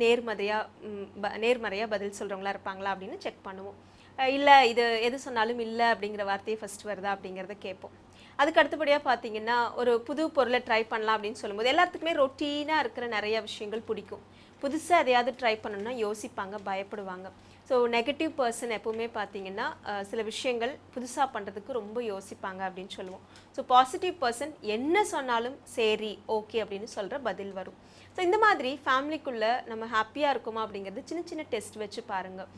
நேர்மறையாக பதில் சொல்கிறவங்களா இருப்பாங்களா அப்படின்னு செக் பண்ணுவோம். இல்லை, இது எது சொன்னாலும் இல்லை அப்படிங்கிற வார்த்தையை ஃபஸ்ட் வருதா அப்படிங்கிறத கேட்போம். அதுக்கு அடுத்தபடியாக பார்த்தீங்கன்னா, ஒரு புது பொருளை ட்ரை பண்ணலாம் அப்படின்னு சொல்லும்போது எல்லாத்துக்குமே ரொட்டீனாக இருக்கிற நிறைய விஷயங்கள் பிடிக்கும். புதுசாக எதையாவது ட்ரை பண்ணணும்னா யோசிப்பாங்க, பயப்படுவாங்க. ஸோ நெகட்டிவ் பர்சன் எப்போவுமே பார்த்தீங்கன்னா சில விஷயங்கள் புதுசாக பண்ணுறதுக்கு ரொம்ப யோசிப்பாங்க அப்படின்னு சொல்லுவோம். ஸோ பாசிட்டிவ் பர்சன் என்ன சொன்னாலும் சரி, ஓகே அப்படின்னு சொல்கிற பதில் வரும். ஸோ இந்த மாதிரி ஃபேமிலிக்குள்ளே நம்ம ஹாப்பியாக இருக்குமா அப்படிங்கிறது சின்ன சின்ன டெஸ்ட் வச்சு பாருங்கள்.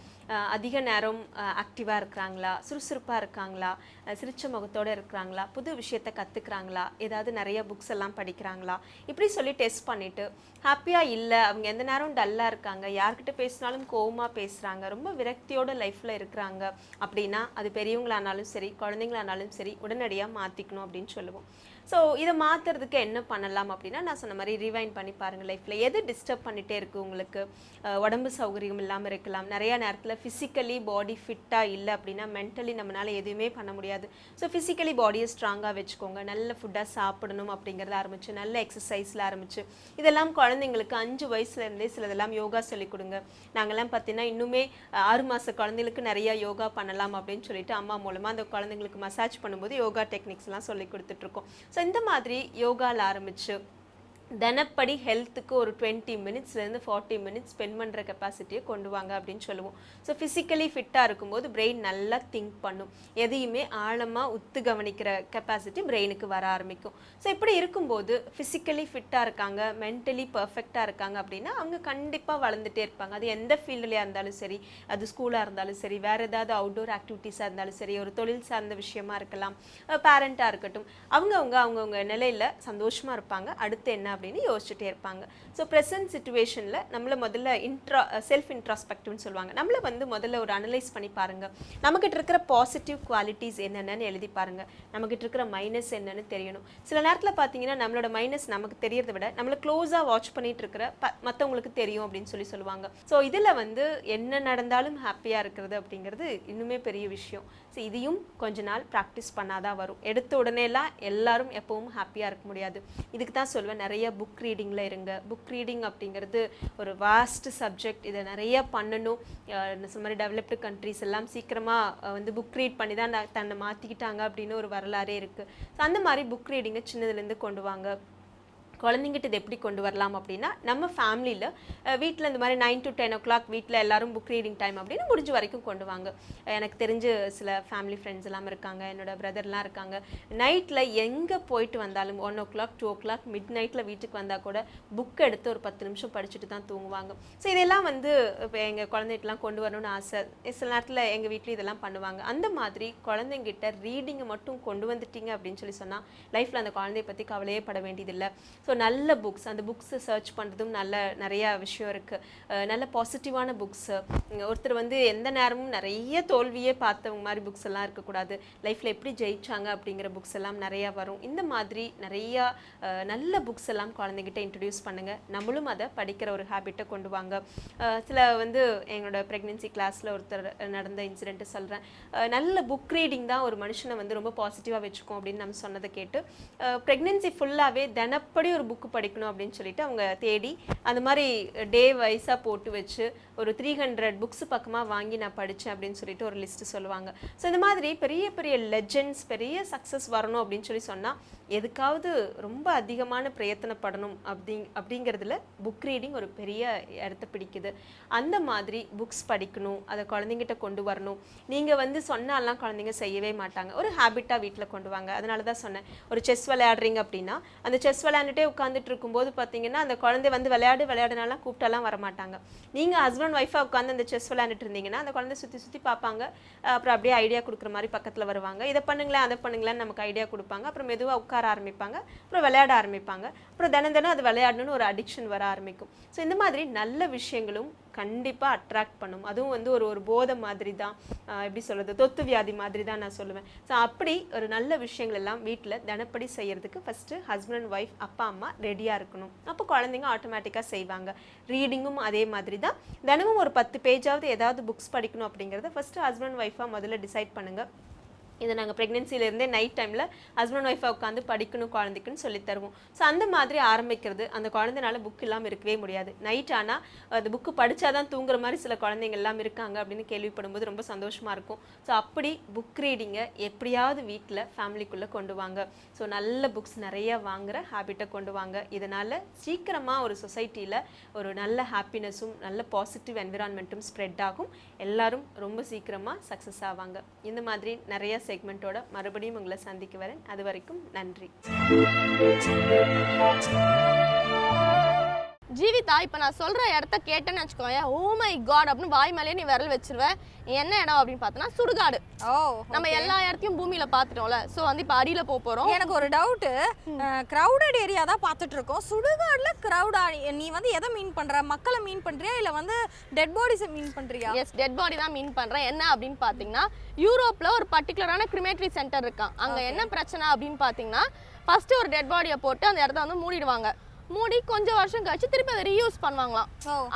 அதிக நேரம் ஆக்டிவாக இருக்கிறாங்களா, சுறுசுறுப்பாக இருக்காங்களா, சிரிச்ச முகத்தோடு இருக்கிறாங்களா, புது விஷயத்தை கற்றுக்குறாங்களா, ஏதாவது நிறைய புக்ஸ் எல்லாம் படிக்கிறாங்களா, இப்படி சொல்லி டெஸ்ட் பண்ணிவிட்டு ஹாப்பியாக இல்லை, அவங்க எந்த நேரம் டல்லாக இருக்காங்க, யார்கிட்ட பேசினாலும் கோவமாக பேசுகிறாங்க, ரொம்ப விரக்தியோட லைஃப்பில் இருக்கிறாங்க அப்படின்னா அது பெரியவங்களானாலும் சரி குழந்தைங்களானாலும் சரி உடனடியாக மாற்றிக்கணும் அப்படின்னு சொல்லுவோம். ஸோ இதை மாற்றுறதுக்கு என்ன பண்ணலாம் அப்படின்னா, நான் சொன்ன மாதிரி ரிவைண்ட் பண்ணி பாருங்கள். லைஃப்பில் எது டிஸ்டர்ப் பண்ணிகிட்டே இருக்குது உங்களுக்கு? உடம்பு சௌகரியம் இல்லாமல் இருக்கலாம். நிறையா நேரத்தில் ஃபிசிக்கலி பாடி ஃபிட்டாக இல்லை அப்படின்னா மென்டலி நம்மளால் எதுவுமே பண்ண முடியாது. ஸோ ஃபிசிக்கலி பாடியை ஸ்ட்ராங்காக வச்சுக்கோங்க. நல்ல ஃபுட்டாக சாப்பிடணும் அப்படிங்கிறத ஆரம்பித்து நல்ல எக்ஸசைஸில் ஆரம்பித்து இதெல்லாம் குழந்தைங்களுக்கு 5 வயசுலேருந்தே சிலதெல்லாம் யோகா சொல்லிக் கொடுங்க. நாங்கள்லாம் பார்த்தீங்கன்னா இன்னுமே 6 மாத குழந்தைங்களுக்கு நிறையா யோகா பண்ணலாம் அப்படின்னு சொல்லிட்டு அம்மா மூலமாக அந்த குழந்தைங்களுக்கு மசாஜ் பண்ணும்போது யோகா டெக்னிக்ஸ்லாம் சொல்லி கொடுத்துட்ருக்கோம். ஸோ இந்த மாதிரி யோகாவில் ஆரம்பித்து தினப்படி ஹெல்த்துக்கு ஒரு 20 மினிட்ஸ்லேருந்து 40 மினிட்ஸ் ஸ்பெண்ட் பண்ணுற கெப்பாசிட்டியை கொண்டு வாங்க அப்படின்னு சொல்லுவோம். ஸோ ஃபிசிக்கலி ஃபிட்டாக இருக்கும்போது பிரெயின் நல்லா திங்க் பண்ணும். எதையுமே ஆழமாக உத்து கவனிக்கிற கெப்பாசிட்டி பிரெயினுக்கு வர ஆரம்பிக்கும். ஸோ இப்படி இருக்கும்போது ஃபிசிக்கலி ஃபிட்டாக இருக்காங்க, மென்டலி பர்ஃபெக்டாக இருக்காங்க அப்படின்னா அவங்க கண்டிப்பாக வளர்ந்துட்டே இருப்பாங்க. அது எந்த ஃபீல்டுலையாக இருந்தாலும் சரி, அது ஸ்கூலாக இருந்தாலும் சரி, வேறு ஏதாவது அவுட்டோர் ஆக்டிவிட்டீஸாக இருந்தாலும் சரி, ஒரு தொழில் சார்ந்த விஷயமா இருக்கலாம், பேரண்ட்டாக இருக்கட்டும், அவங்கவுங்க நிலையில் சந்தோஷமாக இருப்பாங்க. அடுத்து என்ன அப்படின்னு யோசிச்சுட்டே இருப்பாங்க. ஸோ ப்ரெசன்ட் சிச்சுவேஷனில் நம்மளை முதல்ல செல்ஃப் இன்ட்ராஸ்பெக்டிவ்னு சொல்லுவாங்க. நம்மளை வந்து முதல்ல ஒரு அனலைஸ் பண்ணி பாருங்கள். நம்மக்கிட்ட இருக்கிற பாசிட்டிவ் குவாலிட்டிஸ் என்னென்னு எழுதி பாருங்கள். நம்மக்கிட்ட இருக்கிற மைனஸ் என்னன்னு தெரியணும். சில நேரத்தில் பார்த்தீங்கன்னா நம்மளோட மைனஸ் நமக்கு தெரியறதை விட நம்மளை க்ளோஸாக வாட்ச் பண்ணிட்டு இருக்கிற மற்றவங்களுக்கு தெரியும் அப்படின்னு சொல்லுவாங்க. ஸோ இதில் வந்து என்ன நடந்தாலும் ஹாப்பியாக இருக்கிறது அப்படிங்கிறது இன்னுமே பெரிய விஷயம். ஸோ இதையும் கொஞ்ச நாள் ப்ராக்டிஸ் பண்ணாதான் வரும். எடுத்த உடனேலாம் எல்லாரும் எப்பவும் ஹாப்பியாக இருக்க முடியாது. இதுக்கு தான் சொல்லுவேன், நிறைய நிறைய புக் ரீடிங்கில் இருங்க. புக் ரீடிங் அப்படிங்கிறது ஒரு வாஸ்ட் சப்ஜெக்ட். இதை நிறைய பண்ணணும். இந்த மாதிரி டெவலப்டு கண்ட்ரிஸ் எல்லாம் சீக்கிரமாக வந்து புக் ரீட் பண்ணி தான் தன்னை மாற்றிக்கிட்டாங்க அப்படின்னு ஒரு வரலாறே இருக்குது. ஸோ அந்த மாதிரி புக் ரீடிங்கை சின்னதுலேருந்து கொண்டு வாங்க. குழந்தைங்கிட்ட இது எப்படி கொண்டு வரலாம் அப்படின்னா, நம்ம ஃபேமிலியில் வீட்டில் இந்த மாதிரி 9 to 10 o'clock வீட்டில் எல்லாரும் புக் ரீடிங் டைம் அப்படின்னு முடிஞ்ச வரைக்கும் கொண்டு வாங்க. எனக்கு தெரிஞ்சு சில ஃபேமிலி ஃப்ரெண்ட்ஸ் எல்லாம் இருக்காங்க, என்னோட பிரதர்லாம் இருக்காங்க. நைட்டில் எங்கே போயிட்டு வந்தாலும் 1 o'clock 2 o'clock மிட் நைட்டில் வீட்டுக்கு வந்தால் கூட புக் எடுத்து ஒரு 10 நிமிஷம் படிச்சுட்டு தான் தூங்குவாங்க. ஸோ இதெல்லாம் வந்து இப்போ எங்கள் குழந்தைகிட்டலாம் கொண்டு வரணும்னு ஆசை. சில நேரத்தில் எங்கள் வீட்டில் இதெல்லாம் பண்ணுவாங்க. அந்த மாதிரி குழந்தைங்கிட்ட ரீடிங்கை மட்டும் கொண்டு வந்துட்டீங்க அப்படின்னு சொன்னால் லைஃப்பில் அந்த குழந்தைய பற்றி கவலையே பட வேண்டியதில்லை. ஸோ நல்ல புக்ஸ், அந்த புக்ஸை சர்ச் பண்ணுறதும் நிறையா விஷயம் இருக்குது. நல்ல பாசிட்டிவான புக்ஸு. ஒருத்தர் வந்து எந்த நேரமும் நிறைய தோல்வியே பார்த்தவங்க மாதிரி புக்ஸ் எல்லாம் இருக்கக்கூடாது. லைஃப்பில் எப்படி ஜெயிச்சாங்க அப்படிங்கிற புக்ஸ் எல்லாம் நிறையா வரும். இந்த மாதிரி நிறையா நல்ல புக்ஸ் எல்லாம் குழந்தைகிட்ட இன்ட்ரடியூஸ் பண்ணுங்கள். நம்மளும் அதை படிக்கிற ஒரு ஹேபிட்டை கொண்டு வாங்க. சில வந்து எங்களோட ப்ரெக்னென்சி கிளாஸில் ஒருத்தர் நடந்த இன்சிடென்ட்டு சொல்கிறேன். நல்ல புக் ரீடிங் தான் ஒரு மனுஷனை வந்து ரொம்ப பாசிட்டிவாக வச்சுக்கும் அப்படின்னு நம்ம சொன்னதை கேட்டு ப்ரெக்னென்சி ஃபுல்லாகவே தினப்படி ஒரு புக்கு படிக்கணும் அப்படின்னு சொல்லிட்டு அவங்க தேடி அந்த மாதிரி டே வைஸாக போட்டு வச்சு ஒரு 300 புக்ஸ் பக்கமாக வாங்கி நான் படித்தேன் அப்படின்னு சொல்லிட்டு ஒரு லிஸ்ட்டு சொல்லுவாங்க. ஸோ இந்த மாதிரி பெரிய பெரிய லெஜெண்ட்ஸ், பெரிய சக்ஸஸ் வரணும் அப்படின்னு சொன்னால் எதுக்காவது ரொம்ப அதிகமான பிரயத்தனப்படணும் அப்படிங்கிறதுல புக் ரீடிங் ஒரு பெரிய இடத்த பிடிக்குது. அந்த மாதிரி புக்ஸ் படிக்கணும், அதை குழந்தைங்கிட்ட கொண்டு வரணும். நீங்கள் வந்து சொன்னாலாம் குழந்தைங்க செய்யவே மாட்டாங்க. ஒரு ஹேபிட்டாக வீட்டில் கொண்டு வாங்க. அதனால தான் சொன்னேன், ஒரு செஸ் விளையாடுறீங்க அப்படின்னா அந்த செஸ் விளையாண்டுட்டே உட்காந்துட்டு இருக்கும்போது பார்த்தீங்கன்னா அந்த குழந்தை வந்து விளையாடுனாலாம் கூப்பிட்டாலாம் வரமாட்டாங்க. நீங்கள் ஹஸ்பண்ட் ஒய்ஃபாக உட்காந்து அந்த செஸ் விளையாண்டுட்டு இருந்தீங்கன்னா அந்த குழந்தை சுற்றி சுற்றி பார்ப்பாங்க. அப்புறம் அப்படியே ஐடியா கொடுக்குற மாதிரி பக்கத்தில் வருவாங்க. இதை பண்ணுங்களேன் அதை பண்ணுங்களேன்னு நமக்கு ஐடியா கொடுப்பாங்க. அப்புறம் மெதுவாக உட்கார ஆரம்பிப்பாங்க, அப்புறம் விளையாட ஆரம்பிப்பாங்க. அப்புறம் தினம் அது விளையாடணும்னு ஒரு அடிக்ஷன் வர ஆரம்பிக்கும். ஸோ இந்த மாதிரி நல்ல விஷயங்களும் கண்டிப்பாக அட்ராக்ட் பண்ணும். அதுவும் வந்து ஒரு போதை மாதிரி தான், எப்படி சொல்கிறது, தொத்து வியாதி மாதிரி தான் நான் சொல்லுவேன். ஸோ அப்படி ஒரு நல்ல விஷயங்கள் எல்லாம் வீட்டில் தினப்படி செய்கிறதுக்கு ஃபஸ்ட்டு ஹஸ்பண்ட் அண்ட் ஒய்ஃப், அப்பா அம்மா ரெடியாக இருக்கணும். அப்போ குழந்தைங்க ஆட்டோமேட்டிக்காக செய்வாங்க. ரீடிங்கும் அதே மாதிரி தான். தினமும் ஒரு 10 பேஜாவது ஏதாவது புக்ஸ் படிக்கணும் அப்படிங்கிறத ஃபஸ்ட்டு ஹஸ்பண்ட் அண்ட் ஒய்ஃபாக முதல்ல டிசைட் பண்ணுங்கள். இதை நாங்கள் ப்ரெக்னென்சிலேருந்தே நைட் டைமில் ஹஸ்பண்ட் ஒய்ஃபாக உட்காந்து படிக்கணும் குழந்தைக்குன்னு சொல்லி தருவோம். ஸோ அந்த மாதிரி ஆரம்பிக்கிறது. அந்த குழந்தைனால புக் இல்லாமல் இருக்கவே முடியாது. நைட் ஆனால் அந்த புக்கு படித்தாதான் தூங்குற மாதிரி சில குழந்தைங்க எல்லாம் இருக்காங்க அப்படின்னு கேள்விப்படும்போது ரொம்ப சந்தோஷமாக இருக்கும். ஸோ அப்படி புக் ரீடிங்கை எப்படியாவது வீட்டில் ஃபேமிலிக்குள்ளே கொண்டு வாங்க. ஸோ நல்ல புக்ஸ் நிறைய வாங்குகிற ஹேபிட்டை கொண்டு வாங்க. இதனால் சீக்கிரமாக ஒரு சொசைட்டியில் ஒரு நல்ல ஹாப்பினஸும் நல்ல பாசிட்டிவ் என்விரான்மெண்ட்டும் ஸ்ப்ரெட் ஆகும். எல்லாரும் ரொம்ப சீக்கிரமாக சக்ஸஸ் ஆவாங்க. இந்த மாதிரி நிறைய செக்மெண்ட்டோட மறுபடியும் உங்களை சந்திக்க வரேன். அது வரைக்கும் நன்றி. ஜீவிதா, இப்போ நான் சொல்கிற இடத்த கேட்டேன்னு வச்சுக்கோங்க, ஓ மை காட் அப்படின்னு வாய் மேலே நீ விரல் வச்சிருவேன். என்ன இடம் அப்படின்னு பார்த்தோன்னா சுடுகாடு. நம்ம எல்லா இடத்தையும் பூமியில பார்த்துட்டோம்ல. ஸோ வந்து இப்போ அடியில் போகிறோம். எனக்கு ஒரு டவுட்டு, க்ரௌடட் ஏரியா தான் பார்த்துட்டு இருக்கோம். சுடுகாடுல க்ரௌடா? நீ வந்து எதை மீன் பண்ற? மக்களை மீன் பண்றியா இல்லை வந்து டெட் பாடிஸை மீன் பண்றியா? எஸ், டெட் பாடி தான் மீன் பண்றேன். என்ன அப்படின்னு பார்த்தீங்கன்னா, யூரோப்ல ஒரு பர்டிகுலரான கிரிமேட்டரி சென்டர் இருக்கான். அங்க என்ன பிரச்சனை அப்படின்னு பார்த்தீங்கன்னா, ஃபர்ஸ்ட் ஒரு டெட் பாடியை போட்டு அந்த இடத்த வந்து மூடிடுவாங்க. மூடி கொஞ்சம் வருஷம் கழிச்சு திருப்பி அதை ரீயூஸ் பண்ணுவாங்களாம்.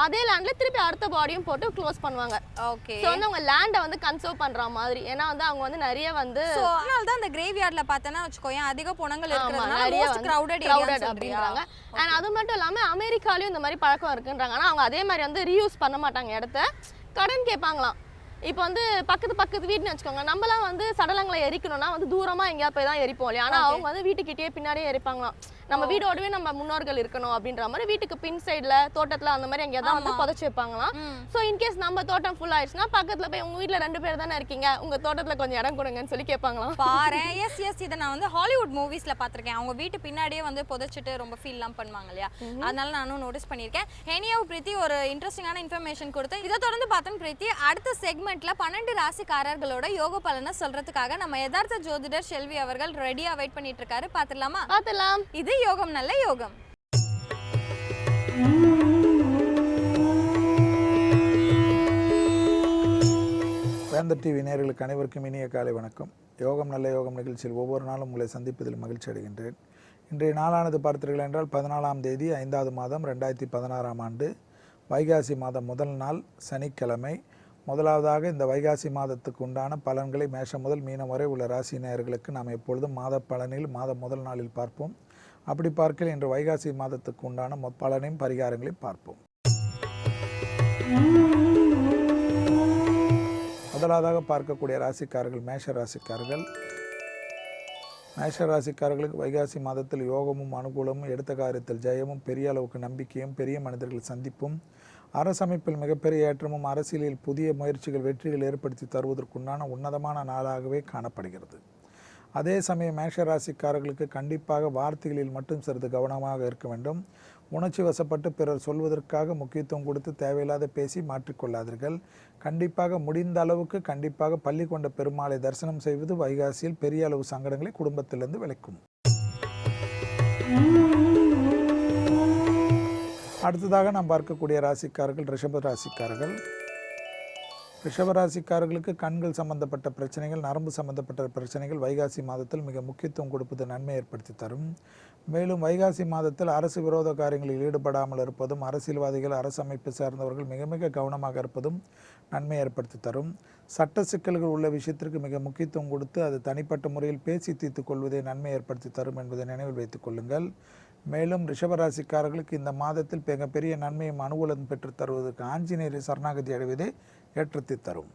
அதே லேண்ட்ல திருப்பி அடுத்த பாடியும் போட்டு க்ளோஸ் பண்ணுவாங்க. ஓகே. சோ வந்து அவங்க லேண்டை வந்து கன்சர்வ் பண்ற மாதிரி. ஏன்னா வந்து அவங்க வந்து நிறைய வந்து அதனால தான் அந்த கிரேவ்யார்ட்ல பார்த்தேன்னா வச்சுக்கோயேன் அதிக பொணங்கள் இருக்கிறதுனால நிறைய மோஸ்ட் கிரவுடட் அப்படின்றாங்க. அண்ட் அது மட்டும் இல்லாம அமெரிக்காலயும் இந்த மாதிரி பழக்கம் இருக்குன்றாங்க. ஆனா அவங்க அதே மாதிரி வந்து ரீயூஸ் பண்ண மாட்டாங்க. இடத்த கடன் கேட்பாங்களாம். இப்போ வந்து பக்கத்து வீட்டுன்னு வச்சுக்கோங்க. நம்மளாம் வந்து சடலங்களை எரிக்கணும்னா வந்து தூரமா எங்கேயா போய் தான் எரிப்போம் இல்லையா? ஆனா அவங்க வந்து வீட்டுக்கிட்டே பின்னாடியே எரிப்பாங்களாம். நம்ம வீடோடவே நம்ம முன்னோர்கள் இருக்கணும் அப்படின்ற மாதிரி வீட்டுக்கு பின் சைடுல தோட்டத்துல அந்த மாதிரி எங்கேயாவது வந்து புதைச்சு வைப்பாங்களாம். ஸோ இன்கேஸ் நம்ம தோட்டம் ஃபுல் ஆயிடுச்சுன்னா பக்கத்துல போய் உங்க வீட்டுல 2 பேர் தானே இருக்கீங்க, உங்க தோட்டத்துல கொஞ்சம் இடம் கொடுங்கன்னு சொல்லி கேட்பாங்களாம். பாரு. எஸ் எஸ், இதை நான் வந்து ஹாலிவுட் மூவிஸ்ல பார்த்திருக்கேன். அவங்க வீட்டு பின்னாடியே வந்து புதைச்சிட்டு ரொம்ப ஃபீல்லாம் பண்ணுவாங்க இல்லையா? அதனால நானும் நோட்டீஸ் பண்ணியிருக்கேன். ஹெனியா பிரீத்தி ஒரு இன்ட்ரெஸ்டிங்கான இன்ஃபர்மேஷன் கொடுத்து இதை தொடர்ந்து பார்த்தோம். பிரீத்தி, அடுத்த செக்மெண்ட்ல 12 ராசிக்காரர்களோட யோக பலனை சொல்றதுக்காக நம்ம யதார்த்த ஜோதிடர் செல்வி அவர்கள் ரெடியா வெயிட் பண்ணிட்டு இருக்காரு. பார்த்துடலாமா? பார்த்துடலாம். இது யோகம் நல்ல யோகம். வேந்தர் டிவி நேயர்களுக்கு அனைவருக்கும் இனிய காலை வணக்கம். யோகம் நல்ல யோகம் நிகழ்ச்சியில் ஒவ்வொரு நாளும் உங்களை சந்திப்பதில் மகிழ்ச்சி அடைகின்றேன். இன்றைய நாளானது பார்த்தீர்கள் என்றால் 14ஆம் தேதி 5வது மாதம் 2016ஆம் ஆண்டு வைகாசி மாதம் முதல் நாள் சனிக்கிழமை. முதலாவதாக இந்த வைகாசி மாதத்துக்கு உண்டான பலன்களை மேஷம் முதல் மீனம் வரை உள்ள ராசி நேயர்களுக்கு நாம் எப்பொழுதும் மாத பலனில் மாத முதல் நாளில் பார்ப்போம். அப்படி பார்க்கல் இன்று வைகாசி மாதத்துக்கு உண்டான பலனையும் பரிகாரங்களையும் பார்ப்போம். முதலாவதாக பார்க்கக்கூடிய ராசிக்காரர்கள் மேஷ ராசிக்காரர்கள். மேஷ ராசிக்காரர்களுக்கு வைகாசி மாதத்தில் யோகமும் அனுகூலமும், எடுத்த காரியத்தில் ஜெயமும், பெரிய அளவுக்கு நம்பிக்கையும், பெரிய மனிதர்கள் சந்திப்பும், அரசமைப்பில் மிகப்பெரிய ஏற்றமும், அரசியலில் புதிய முயற்சிகள் வெற்றிகள் ஏற்படுத்தி தருவதற்குண்டான உன்னதமான நாளாகவே காணப்படுகிறது. அதே சமயம் மேஷ ராசிக்காரர்களுக்கு கண்டிப்பாக வார்த்தைகளில் மட்டும் சிறிது கவனமாக இருக்க வேண்டும். உணர்ச்சி வசப்பட்டு பிறர் சொல்வதற்காக முக்கியத்துவம் கொடுத்து தேவையில்லாத பேசி மாற்றிக்கொள்ளாதீர்கள். கண்டிப்பாக முடிந்த அளவுக்கு கண்டிப்பாக பள்ளி கொண்ட பெருமாளை தரிசனம் செய்வது வைகாசியில் பெரிய அளவு சங்கடங்களை குடும்பத்திலிருந்து விலக்கும். அடுத்ததாக நாம் பார்க்கக்கூடிய ராசிக்காரர்கள் ரிஷப ராசிக்காரர்கள். ரிஷபராசிக்காரர்களுக்கு கண்கள் சம்பந்தப்பட்ட பிரச்சனைகள், நரம்பு சம்பந்தப்பட்ட பிரச்சனைகள் வைகாசி மாதத்தில் மிக முக்கியத்துவம் கொடுப்பது நன்மை ஏற்படுத்தி தரும். மேலும் வைகாசி மாதத்தில் அரசு விரோத காரியங்களில் ஈடுபடாமல் இருப்பதும், அரசியல்வாதிகள் அரசமைப்பு சார்ந்தவர்கள் மிக மிக கவனமாக இருப்பதும் நன்மை ஏற்படுத்தி தரும். சட்ட சிக்கல்கள் உள்ள விஷயத்திற்கு மிக முக்கியத்துவம் கொடுத்து அது தனிப்பட்ட முறையில் பேசி தீர்த்து கொள்வதை நன்மை ஏற்படுத்தி தரும் என்பதை நினைவில் வைத்துக் கொள்ளுங்கள். மேலும் ரிஷபராசிக்காரர்களுக்கு இந்த மாதத்தில் மிகப்பெரிய நன்மையும் அனுகூலம் பெற்று தருவதற்கு ஆஞ்சநேயரை சரணாகதி அடைவதே ஏற்றத்தை தரும்.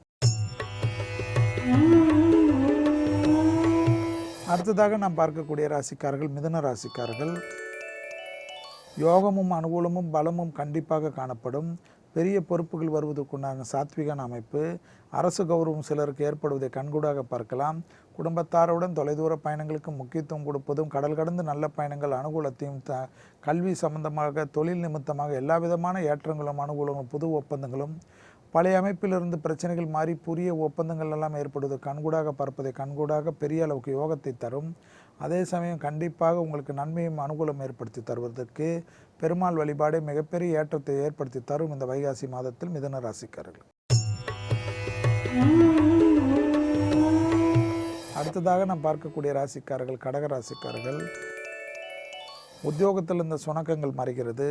அடுத்ததாக நாம் பார்க்கக்கூடிய ராசிக்காரர்கள் மிதுன ராசிக்காரர்கள். யோகமும் அனுகூலமும் பலமும் கண்டிப்பாக காணப்படும். பெரிய பொறுப்புகள் வருவதற்குண்டான சாத்விகான அமைப்பு, அரசு கௌரவம் சிலருக்கு ஏற்படுவதை கண்கூடாக பார்க்கலாம். குடும்பத்தாருடன் தொலைதூர பயணங்களுக்கு முக்கியத்துவம் கொடுப்பதும், கடல் கடந்து நல்ல பயணங்கள் அனுகூலத்தையும், கல்வி சம்பந்தமாக தொழில் நிமித்தமாக எல்லா விதமான ஏற்றங்களும் அனுகூலங்களும், புது ஒப்பந்தங்களும், பழைய அமைப்பிலிருந்து பிரச்சனைகள் மாறி புதிய ஒப்பந்தங்கள் எல்லாம் ஏற்படுவது கண்கூடாக பார்ப்பதை கண்கூடாக பெரிய அளவுக்கு யோகத்தை தரும். அதே சமயம் கண்டிப்பாக உங்களுக்கு நன்மையும் அனுகூலம் ஏற்படுத்தி தருவதற்கு பெருமாள் வழிபாடு மிகப்பெரிய ஏற்றத்தை ஏற்படுத்தி தரும் இந்த வைகாசி மாதத்தில் மிதுன ராசிக்காரர்கள். அடுத்ததாக நாம் பார்க்கக்கூடிய ராசிக்காரர்கள் கடக ராசிக்காரர்கள். உத்தியோகத்தில் இந்த சுணக்கங்கள் மறைகிறது.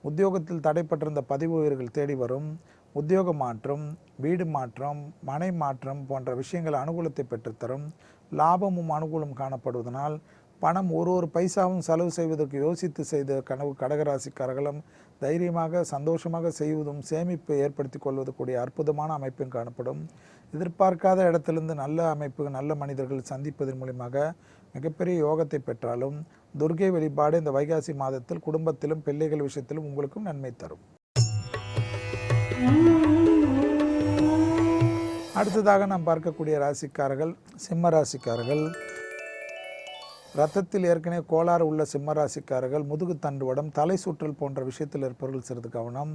உத்தியோகத்தில் தடைப்பட்டிருந்த பதிவு உயர்கள் தேடி வரும். உத்தியோக மாற்றம், வீடு மாற்றம், மனை மாற்றம் போன்ற விஷயங்கள் அனுகூலத்தை பெற்றுத்தரும். லாபமும் அனுகூலம் காணப்படுவதனால் பணம் ஒரு பைசாவும் செலவு செய்வதற்கு யோசித்து செய்த கனவு கடகராசிக்காரர்களும் தைரியமாக சந்தோஷமாக செய்வதும் சேமிப்பு ஏற்படுத்தி கொள்வதற்குரிய அற்புதமான அமைப்பும் காணப்படும். எதிர்பார்க்காத இடத்திலிருந்து நல்ல அமைப்பு, நல்ல மனிதர்கள் சந்திப்பதன் மூலமாக மிகப்பெரிய யோகத்தை பெற்றாலும் துர்க்கை வழிபாடு இந்த வைகாசி மாதத்தில் குடும்பத்திலும் பிள்ளைகள் விஷயத்திலும் உங்களுக்கும் நன்மை தரும். அடுத்ததாக நாம் பார்க்கக்கூடிய ராசிக்காரர்கள் சிம்ம ராசிக்காரர்கள். இரத்தத்தில் ஏற்கனவே கோளாறு உள்ள சிம்ம ராசிக்காரர்கள் முதுகு தண்டுவடம், தலை சுற்றல் போன்ற விஷயத்தில் இருப்பவர்கள் சிறிது கவனம்.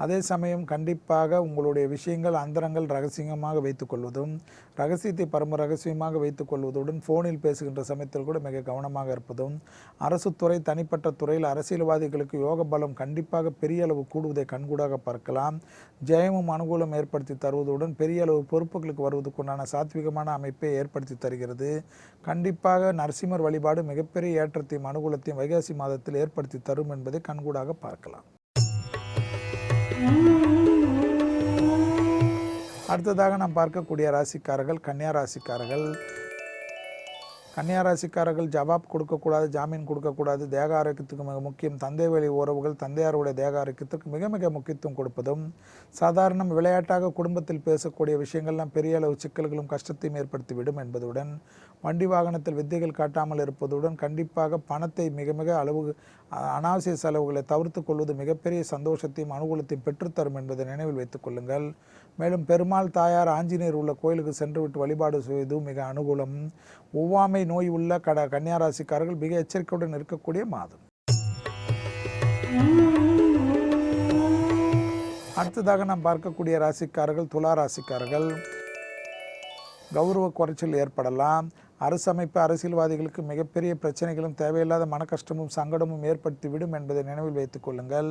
அதே சமயம் கண்டிப்பாக உங்களுடைய விஷயங்கள் அந்தரங்கள் ரகசியமாக வைத்துக்கொள்வதும், ரகசியத்தை பரம ரகசியமாக வைத்துக்கொள்வதுடன் ஃபோனில் பேசுகின்ற சமயத்தில் கூட மிக கவனமாக இருப்பதும், அரசு துறை தனிப்பட்ட துறையில் அரசியல்வாதிகளுக்கு யோக பலம் கண்டிப்பாக பெரிய அளவு கூடுவதை கண்கூடாக பார்க்கலாம். ஜெயமும் அனுகூலம் ஏற்படுத்தி தருவதுடன் பெரிய அளவு பொறுப்புகளுக்கு வருவதற்குண்டான சாத்விகமான அமைப்பை ஏற்படுத்தி தருகிறது. கண்டிப்பாக நரசிம்மர் வழிபாடு மிகப்பெரிய ஏற்றத்தையும் அனுகூலத்தையும் வைகாசி மாதத்தில் ஏற்படுத்தி தரும் என்பதை கண்கூடாக பார்க்கலாம். அடுத்ததாக நாம் பார்க்கக்கூடிய ராசிக்காரர்கள் கன்னியா ராசிக்காரர்கள். கன்னியா ராசிக்காரர்கள் ஜவாப் கொடுக்கக்கூடாது, ஜாமீன் கொடுக்கக்கூடாது, தேக ஆரோக்கியத்துக்கு மிக முக்கியம். தந்தை வழி உறவுகள், தந்தையாருடைய தேக ஆரோக்கியத்துக்கு மிக மிக முக்கியத்துவம் கொடுப்பதும், சாதாரண விளையாட்டாக குடும்பத்தில் பேசக்கூடிய விஷயங்கள்லாம் பெரிய அளவு சிக்கல்களும் கஷ்டத்தையும் ஏற்படுத்திவிடும் என்பதுடன், வண்டி வாகனத்தில் வித்தைகள் காட்டாமல் இருப்பதுடன் கண்டிப்பாக பணத்தை மிக மிக அளவு அனாவசிய செலவுகளை தவிர்த்து கொள்வது மிகப்பெரிய சந்தோஷத்தையும் அனுகூலத்தையும் பெற்றுத்தரும் என்பதை நினைவில் வைத்துக் கொள்ளுங்கள். மேலும் பெருமாள் தாயார் ஆஞ்சநேயர் உள்ள கோயிலுக்கு சென்றுவிட்டு வழிபாடு செய்வது மிக அனுகூலம். ஒவ்வாமை நோய் உள்ள கன்னியா ராசிக்காரர்கள் மிக எச்சரிக்கையுடன் இருக்கக்கூடிய மாதம். அடுத்ததாக நாம் பார்க்கக்கூடிய ராசிக்காரர்கள் துலா ராசிக்காரர்கள். கௌரவ குறைச்சல் ஏற்படலாம். அரசமைப்பு அரசியல்வாதிகளுக்கு மிகப்பெரிய பிரச்சனைகளும் தேவையில்லாத மன கஷ்டமும் சங்கடமும் ஏற்படுத்திவிடும் என்பதை நினைவில் வைத்துக் கொள்ளுங்கள்.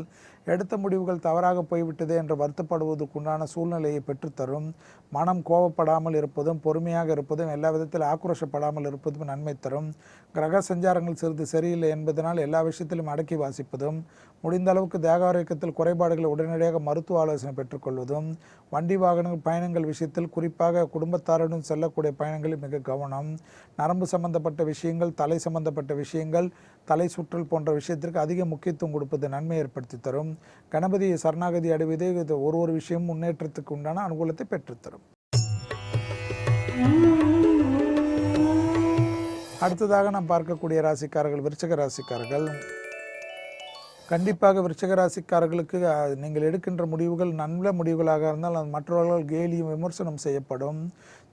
எடுத்த முடிவுகள் தவறாக போய்விட்டது என்று வருத்தப்படுவதற்குண்டான சூழ்நிலையை பெற்றுத்தரும். மனம் கோபப்படாமல் இருப்பதும் பொறுமையாக இருப்பதும் எல்லா விதத்தில் ஆக்ரோஷப்படாமல் இருப்பதும் நன்மை தரும். கிரக சஞ்சாரங்கள் சிறிது சரியில்லை என்பதனால் எல்லா விஷயத்திலும் அடக்கி வாசிப்பதும், முடிந்த அளவுக்கு தேக ஆரோக்கியத்தில் குறைபாடுகளை உடனடியாக மருத்துவ ஆலோசனை பெற்றுக்கொள்வதும், வண்டி வாகன பயணங்கள் விஷயத்தில் குறிப்பாக குடும்பத்தாருடன் செல்லக்கூடிய பயணங்களில் மிக கவனம். நரம்பு சம்பந்தப்பட்ட விஷயங்கள், தலை சம்பந்தப்பட்ட விஷயங்கள், தலை சுற்றல் போன்ற விஷயத்திற்கு அதிக முக்கியத்துவம் கொடுப்பது நன்மை ஏற்படுத்தி தரும். கணபதியை சரணாகதி அடைவதே ஒரு விஷயம் முன்னேற்றத்துக்கு உண்டான அனுகூலத்தை பெற்றுத்தரும். அடுத்ததாக நாம் பார்க்கக்கூடிய ராசிக்காரர்கள் விருச்சிக ராசிக்காரர்கள். கண்டிப்பாக விருச்சிக ராசிக்காரர்களுக்கு நீங்கள் எடுக்கின்ற முடிவுகள் நல்ல முடிவுகளாக இருந்தால் அது மற்றவர்கள் கேலியும் விமர்சனம் செய்யப்படும்.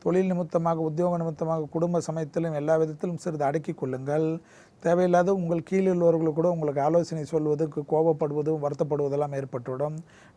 தொழில் நிமித்தமாக, உத்தியோக நிமித்தமாக, குடும்ப சமயத்திலும் எல்லா விதத்திலும் சிறிது அடக்கிக் கொள்ளுங்கள். தேவையில்லாத உங்கள் கீழ் உள்ளவர்கள் கூட உங்களுக்கு ஆலோசனை சொல்வதற்கு கோபப்படுவதும் வருத்தப்படுவதெல்லாம் ஏற்பட்டுவிடும்.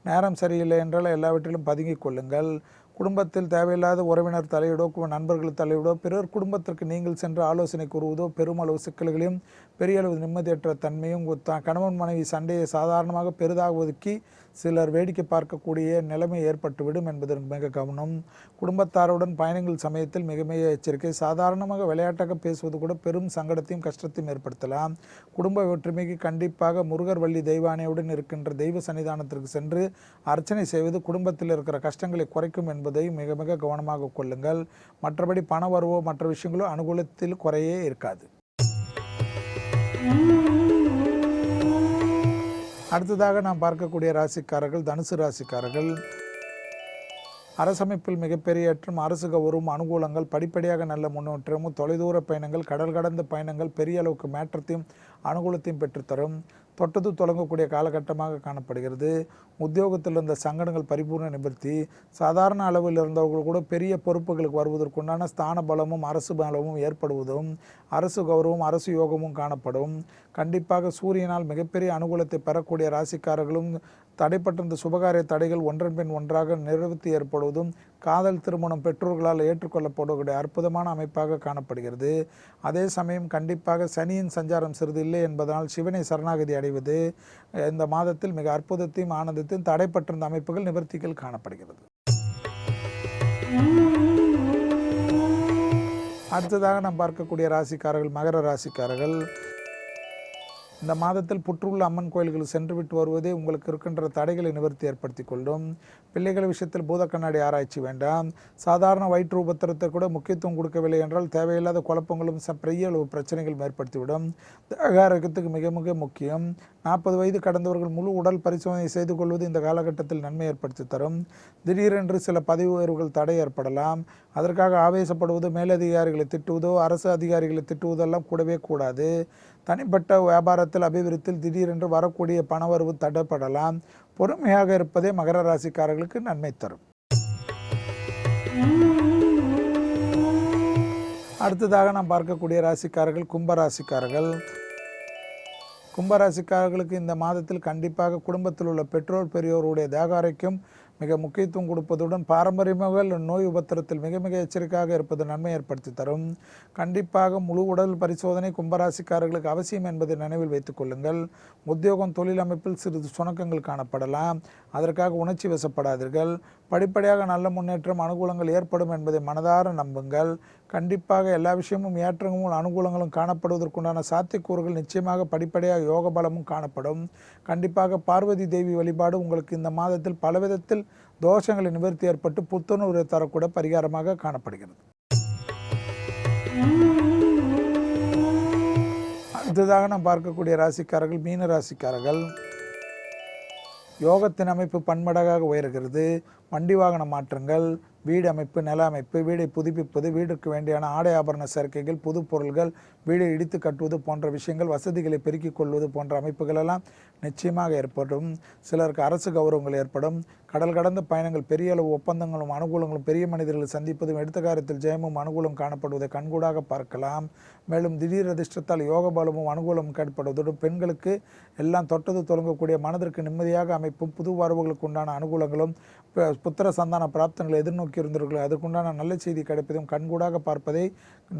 நேரம் சரியில்லை என்றால் எல்லாவற்றிலும் பதுங்கிக் கொள்ளுங்கள். குடும்பத்தில் தேவையில்லாத உறவினர் தலையிடோ, நண்பர்கள் தலையிடோ, பிறர் குடும்பத்திற்கு நீங்கள் சென்று ஆலோசனை கூறுவதோ பெருமளவு சிக்கல்களையும் பெரிய அளவு நிம்மதியற்ற தன்மையும், கணவன் மனைவி சண்டையை சாதாரணமாக பெரிதாக ஒதுக்கி சிலர் வேடிக்கை பார்க்கக்கூடிய நிலைமை ஏற்பட்டுவிடும் என்பதற்கு மிக கவனம். குடும்பத்தாருடன் பயணங்கள் சமயத்தில் மிக மிக எச்சரிக்கை. சாதாரணமாக விளையாட்டாக பேசுவது கூட பெரும் சங்கடத்தையும் கஷ்டத்தையும் ஏற்படுத்தலாம். குடும்ப ஒற்றுமைக்கு கண்டிப்பாக முருகர் வள்ளி தெய்வானையுடன் இருக்கின்ற தெய்வ சன்னிதானத்திற்கு சென்று அர்ச்சனை செய்வது குடும்பத்தில் இருக்கிற கஷ்டங்களை குறைக்கும் என்பதை மிக மிக கவனமாக கொள்ளுங்கள். மற்றபடி பண வரவோ மற்ற விஷயங்களோ அனுகூலத்தில் குறையே இருக்காது. அடுத்ததாக நாம் பார்க்கக்கூடிய ராசிக்காரர்கள் தனுசு ராசிக்காரர்கள். அரசமைப்பில் மிகப்பெரிய ஏற்றம், அரசு கௌரவம், அனுகூலங்கள், படிப்படியாக நல்ல முன்னேற்றமும், தொலைதூர பயணங்கள், கடல் கடந்த பயணங்கள் பெரிய அளவுக்கு மாற்றத்தையும் அனுகூலத்தையும் பெற்றுத்தரும். தொட்டது தொடங்கக்கூடிய காலகட்டமாக காணப்படுகிறது. உத்தியோகத்தில் இருந்த சங்கடங்கள் பரிபூர்ண நிவர்த்தி. சாதாரண அளவில் இருந்தவர்கள் கூட பெரிய பொறுப்புகளுக்கு வருவதற்குண்டான ஸ்தான பலமும் அரசு பலமும் ஏற்படுவதும், அரசு கௌரவம், அரசு யோகமும் காணப்படும். கண்டிப்பாக சூரியனால் மிகப்பெரிய அனுகூலத்தை பெறக்கூடிய ராசிக்காரர்களும், தடைப்பட்டிருந்த சுபகாரிய தடைகள் ஒன்றன் பின் ஒன்றாக நிறைவேற்றி ஏற்படுவதும், காதல் திருமணம் பெற்றோர்களால் ஏற்றுக்கொள்ளப்படக்கூடிய அற்புதமான அமைப்பாக காணப்படுகிறது. அதே சமயம் கண்டிப்பாக சனியின் சஞ்சாரம் சிறிது இல்லை என்பதனால் சிவனை சரணாகதி அடைவது இந்த மாதத்தில் மிக அற்புதத்தையும் ஆனந்தத்தையும் தடைப்பட்டிருந்த அமைப்புகள் நிவர்த்திகள் காணப்படுகிறது. அடுத்ததாக நாம் பார்க்கக்கூடிய ராசிக்காரர்கள் மகர ராசிக்காரர்கள். இந்த மாதத்தில் புற்றுள்ள அம்மன் கோயில்கள் சென்று விட்டு வருவதே உங்களுக்கு இருக்கின்ற தடைகளை நிவர்த்தி ஏற்படுத்தி கொள்ளும். பிள்ளைகள் விஷயத்தில் பூத கண்ணாடி ஆராய்ச்சி வேண்டாம். சாதாரண வயிற்று உபத்திரத்தை கூட முக்கியத்துவம் கொடுக்கவில்லை என்றால் தேவையில்லாத குழப்பங்களும் பெரிய அளவு பிரச்சனைகள் ஏற்படுத்திவிடும். ஆரோக்கியத்துக்கு மிக மிக முக்கியம். 40 வயது கடந்தவர்கள் முழு உடல் பரிசோதனை செய்து கொள்வது இந்த காலகட்டத்தில் நன்மை ஏற்படுத்தி தரும். திடீரென்று சில பதவி உயர்வுகள் தடை ஏற்படலாம். அதற்காக ஆவேசப்படுவது, மேலதிகாரிகளை திட்டுவதோ அரசு அதிகாரிகளை திட்டுவதெல்லாம் கூடவே கூடாது. தனிப்பட்ட வியாபாரத்தில் அபிவிருத்தியில் திடீரென்று வரக்கூடிய பணவரவு தடைப்படலாம். பொறுமையாக இருப்பதே மகர ராசிக்காரர்களுக்கு நன்மை தரும். அடுத்ததாக நாம் பார்க்கக்கூடிய ராசிக்காரர்கள் கும்பராசிக்காரர்கள். கும்பராசிக்காரர்களுக்கு இந்த மாதத்தில் கண்டிப்பாக குடும்பத்தில் உள்ள பெற்றோர் பெரியோருடைய தேக ஆரோக்கியம் மிக முக்கியத்துவம் கொடுப்பதுடன் பாரம்பரியமாக நோய் உபத்திரத்தில் மிக மிக எச்சரிக்கையாக இருப்பது நன்மை ஏற்படுத்தி தரும். கண்டிப்பாக முழு உடல் பரிசோதனை கும்பராசிக்காரர்களுக்கு அவசியம் என்பதை நினைவில் வைத்துக் கொள்ளுங்கள். உத்தியோகம் தொழில் அமைப்பில் சிறிது சுணக்கங்கள் காணப்படலாம். அதற்காக உணர்ச்சி வசப்படாதீர்கள். படிப்படியாக நல்ல முன்னேற்றம் அனுகூலங்கள் ஏற்படும் என்பதை மனதார நம்புங்கள். கண்டிப்பாக எல்லா விஷயமும் ஏற்றங்களும் அனுகூலங்களும் காணப்படுவதற்குண்டான சாத்தியக்கூறுகள் நிச்சயமாக படிப்படியாக யோக பலமும் காணப்படும். கண்டிப்பாக பார்வதி தேவி வழிபாடு உங்களுக்கு இந்த மாதத்தில் பலவிதத்தில் தோஷங்களை நிவர்த்தி ஏற்பட்டு புத்துணர்வு தரக்கூட பரிகாரமாக காணப்படுகிறது. அடுத்ததாக நாம் பார்க்கக்கூடிய ராசிக்காரர்கள் மீன ராசிக்காரர்கள். யோகத்தின் அமைப்பு பன்மடங்காக உயர்கிறது. வண்டி வாகன மாற்றங்கள், வீடு அமைப்பு, நில அமைப்பு, வீடை புதுப்பிப்பது, வீடுக்கு வேண்டியான ஆடை ஆபரண சேர்க்கைகள், புது பொருள்கள், வீடை இடித்து கட்டுவது போன்ற விஷயங்கள், வசதிகளை பெருக்கிக் கொள்வது போன்ற அமைப்புகளெல்லாம் நிச்சயமாக ஏற்படும். சிலருக்கு அரசு கௌரவங்கள் ஏற்படும். கடல் கடந்த பயணங்கள், பெரிய அளவு ஒப்பந்தங்களும் அனுகூலங்களும், பெரிய மனிதர்களை சந்திப்பதும், எடுத்த காரியத்தில் ஜெயமும் அனுகூலம் காணப்படுவதை கண்கூடாக பார்க்கலாம். மேலும் திடீர் அதிர்ஷ்டத்தால் யோக பலமும் அனுகூலமும் ஏற்படுவதோடு பெண்களுக்கு எல்லாம் தொட்டது தொடங்கக்கூடிய மனதிற்கு நிம்மதியாக அமைப்பும், புது வரவுகளுக்கு உண்டான அனுகூலங்களும், புத்திர சந்தான பிராப்தங்களை எதிர்நோக்கி இருந்தவர்கள் அதற்குண்டான நல்ல செய்தி கிடைப்பதையும் கண்கூடாக பார்ப்பதை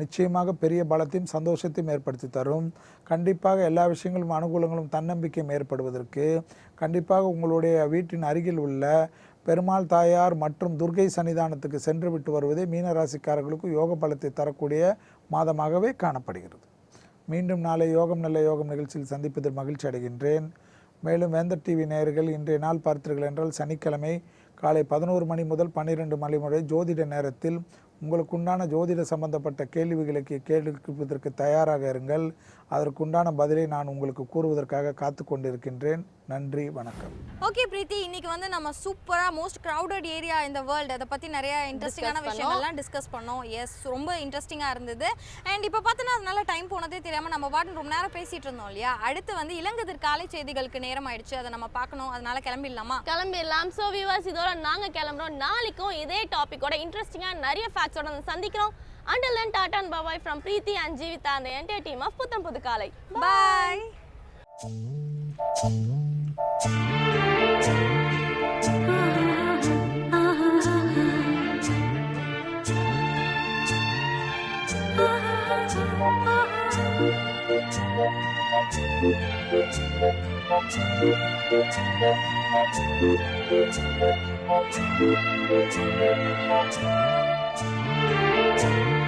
நிச்சயமாக பெரிய பலத்தையும் சந்தோஷத்தையும் ஏற்படுத்தி தரும். கண்டிப்பாக எல்லா விஷயங்களும் அனுகூலங்களும் தன்னம்பிக்கையும் ஏற்படுவதற்கு கண்டிப்பாக உங்களுடைய வீட்டின் அருகில் உள்ள பெருமாள் தாயார் மற்றும் துர்க்கை சன்னிதானத்துக்கு சென்று விட்டு வருவதே மீனராசிக்காரர்களுக்கு யோக பலத்தை தரக்கூடிய மாதமாகவே காணப்படுகிறது. மீண்டும் நாளை யோகம் நல்ல யோகம் நிகழ்ச்சியில் சந்திப்பதில் மகிழ்ச்சி அடைகின்றேன். மேலும் வேந்தர் டிவி நேயர்கள் இன்றைய நாள் பார்த்தீர்கள் என்றால் சனிக்கிழமை காலை 11 மணி முதல் 12 மணி வரை ஜோதிட நேரத்தில் உங்களுக்குண்டான ஜோதிட சம்பந்தப்பட்ட கேள்விகளுக்கு கேள்விப்பதற்கு தயாராக இருங்கள். அதற்குண்டான பதிலை நான் உங்களுக்கு கூறுவதற்காக காத்து கொண்டிருக்கின்றேன். நன்றி, வணக்கம். ஓகே பிரீத்தி, இன்னைக்கு வந்து நம்ம சூப்பரா மோஸ்ட் கிரவுடட் ஏரியா இந்த வேர்ல்டு அதை பத்தி நிறைய இன்ட்ரெஸ்டிங்கான விஷயங்கள்லாம் டிஸ்கஸ் பண்ணோம். எஸ், ரொம்ப இன்ட்ரெஸ்டிங்கா இருந்தது. அண்ட் இப்போ பார்த்தோன்னா அதனால டைம் போனதே தெரியாம நம்ம பாட்டு ரொம்ப நேரம் பேசிட்டு இருந்தோம் இல்லையா. அடுத்து வந்து இளங்கதிர் காலை செய்திகளுக்கு நேரம் ஆயிடுச்சு, அதை நம்ம பார்க்கணும். அதனால கிளம்பிடலாமா? கிளம்பிடலாம். ஸோ வியூவர்ஸ், இதோட நாங்க கிளம்புறோம். நாளைக்கும் இதே டாபிக்கோட இன்ட்ரெஸ்டிங்கா நிறைய ஃபேக்ட்ஸோட சந்திக்கிறோம். Until then, Tata and bye-bye from Preeti and Jeevitha and the entire team of Putham Pudhu Kalai. Bye. Bye.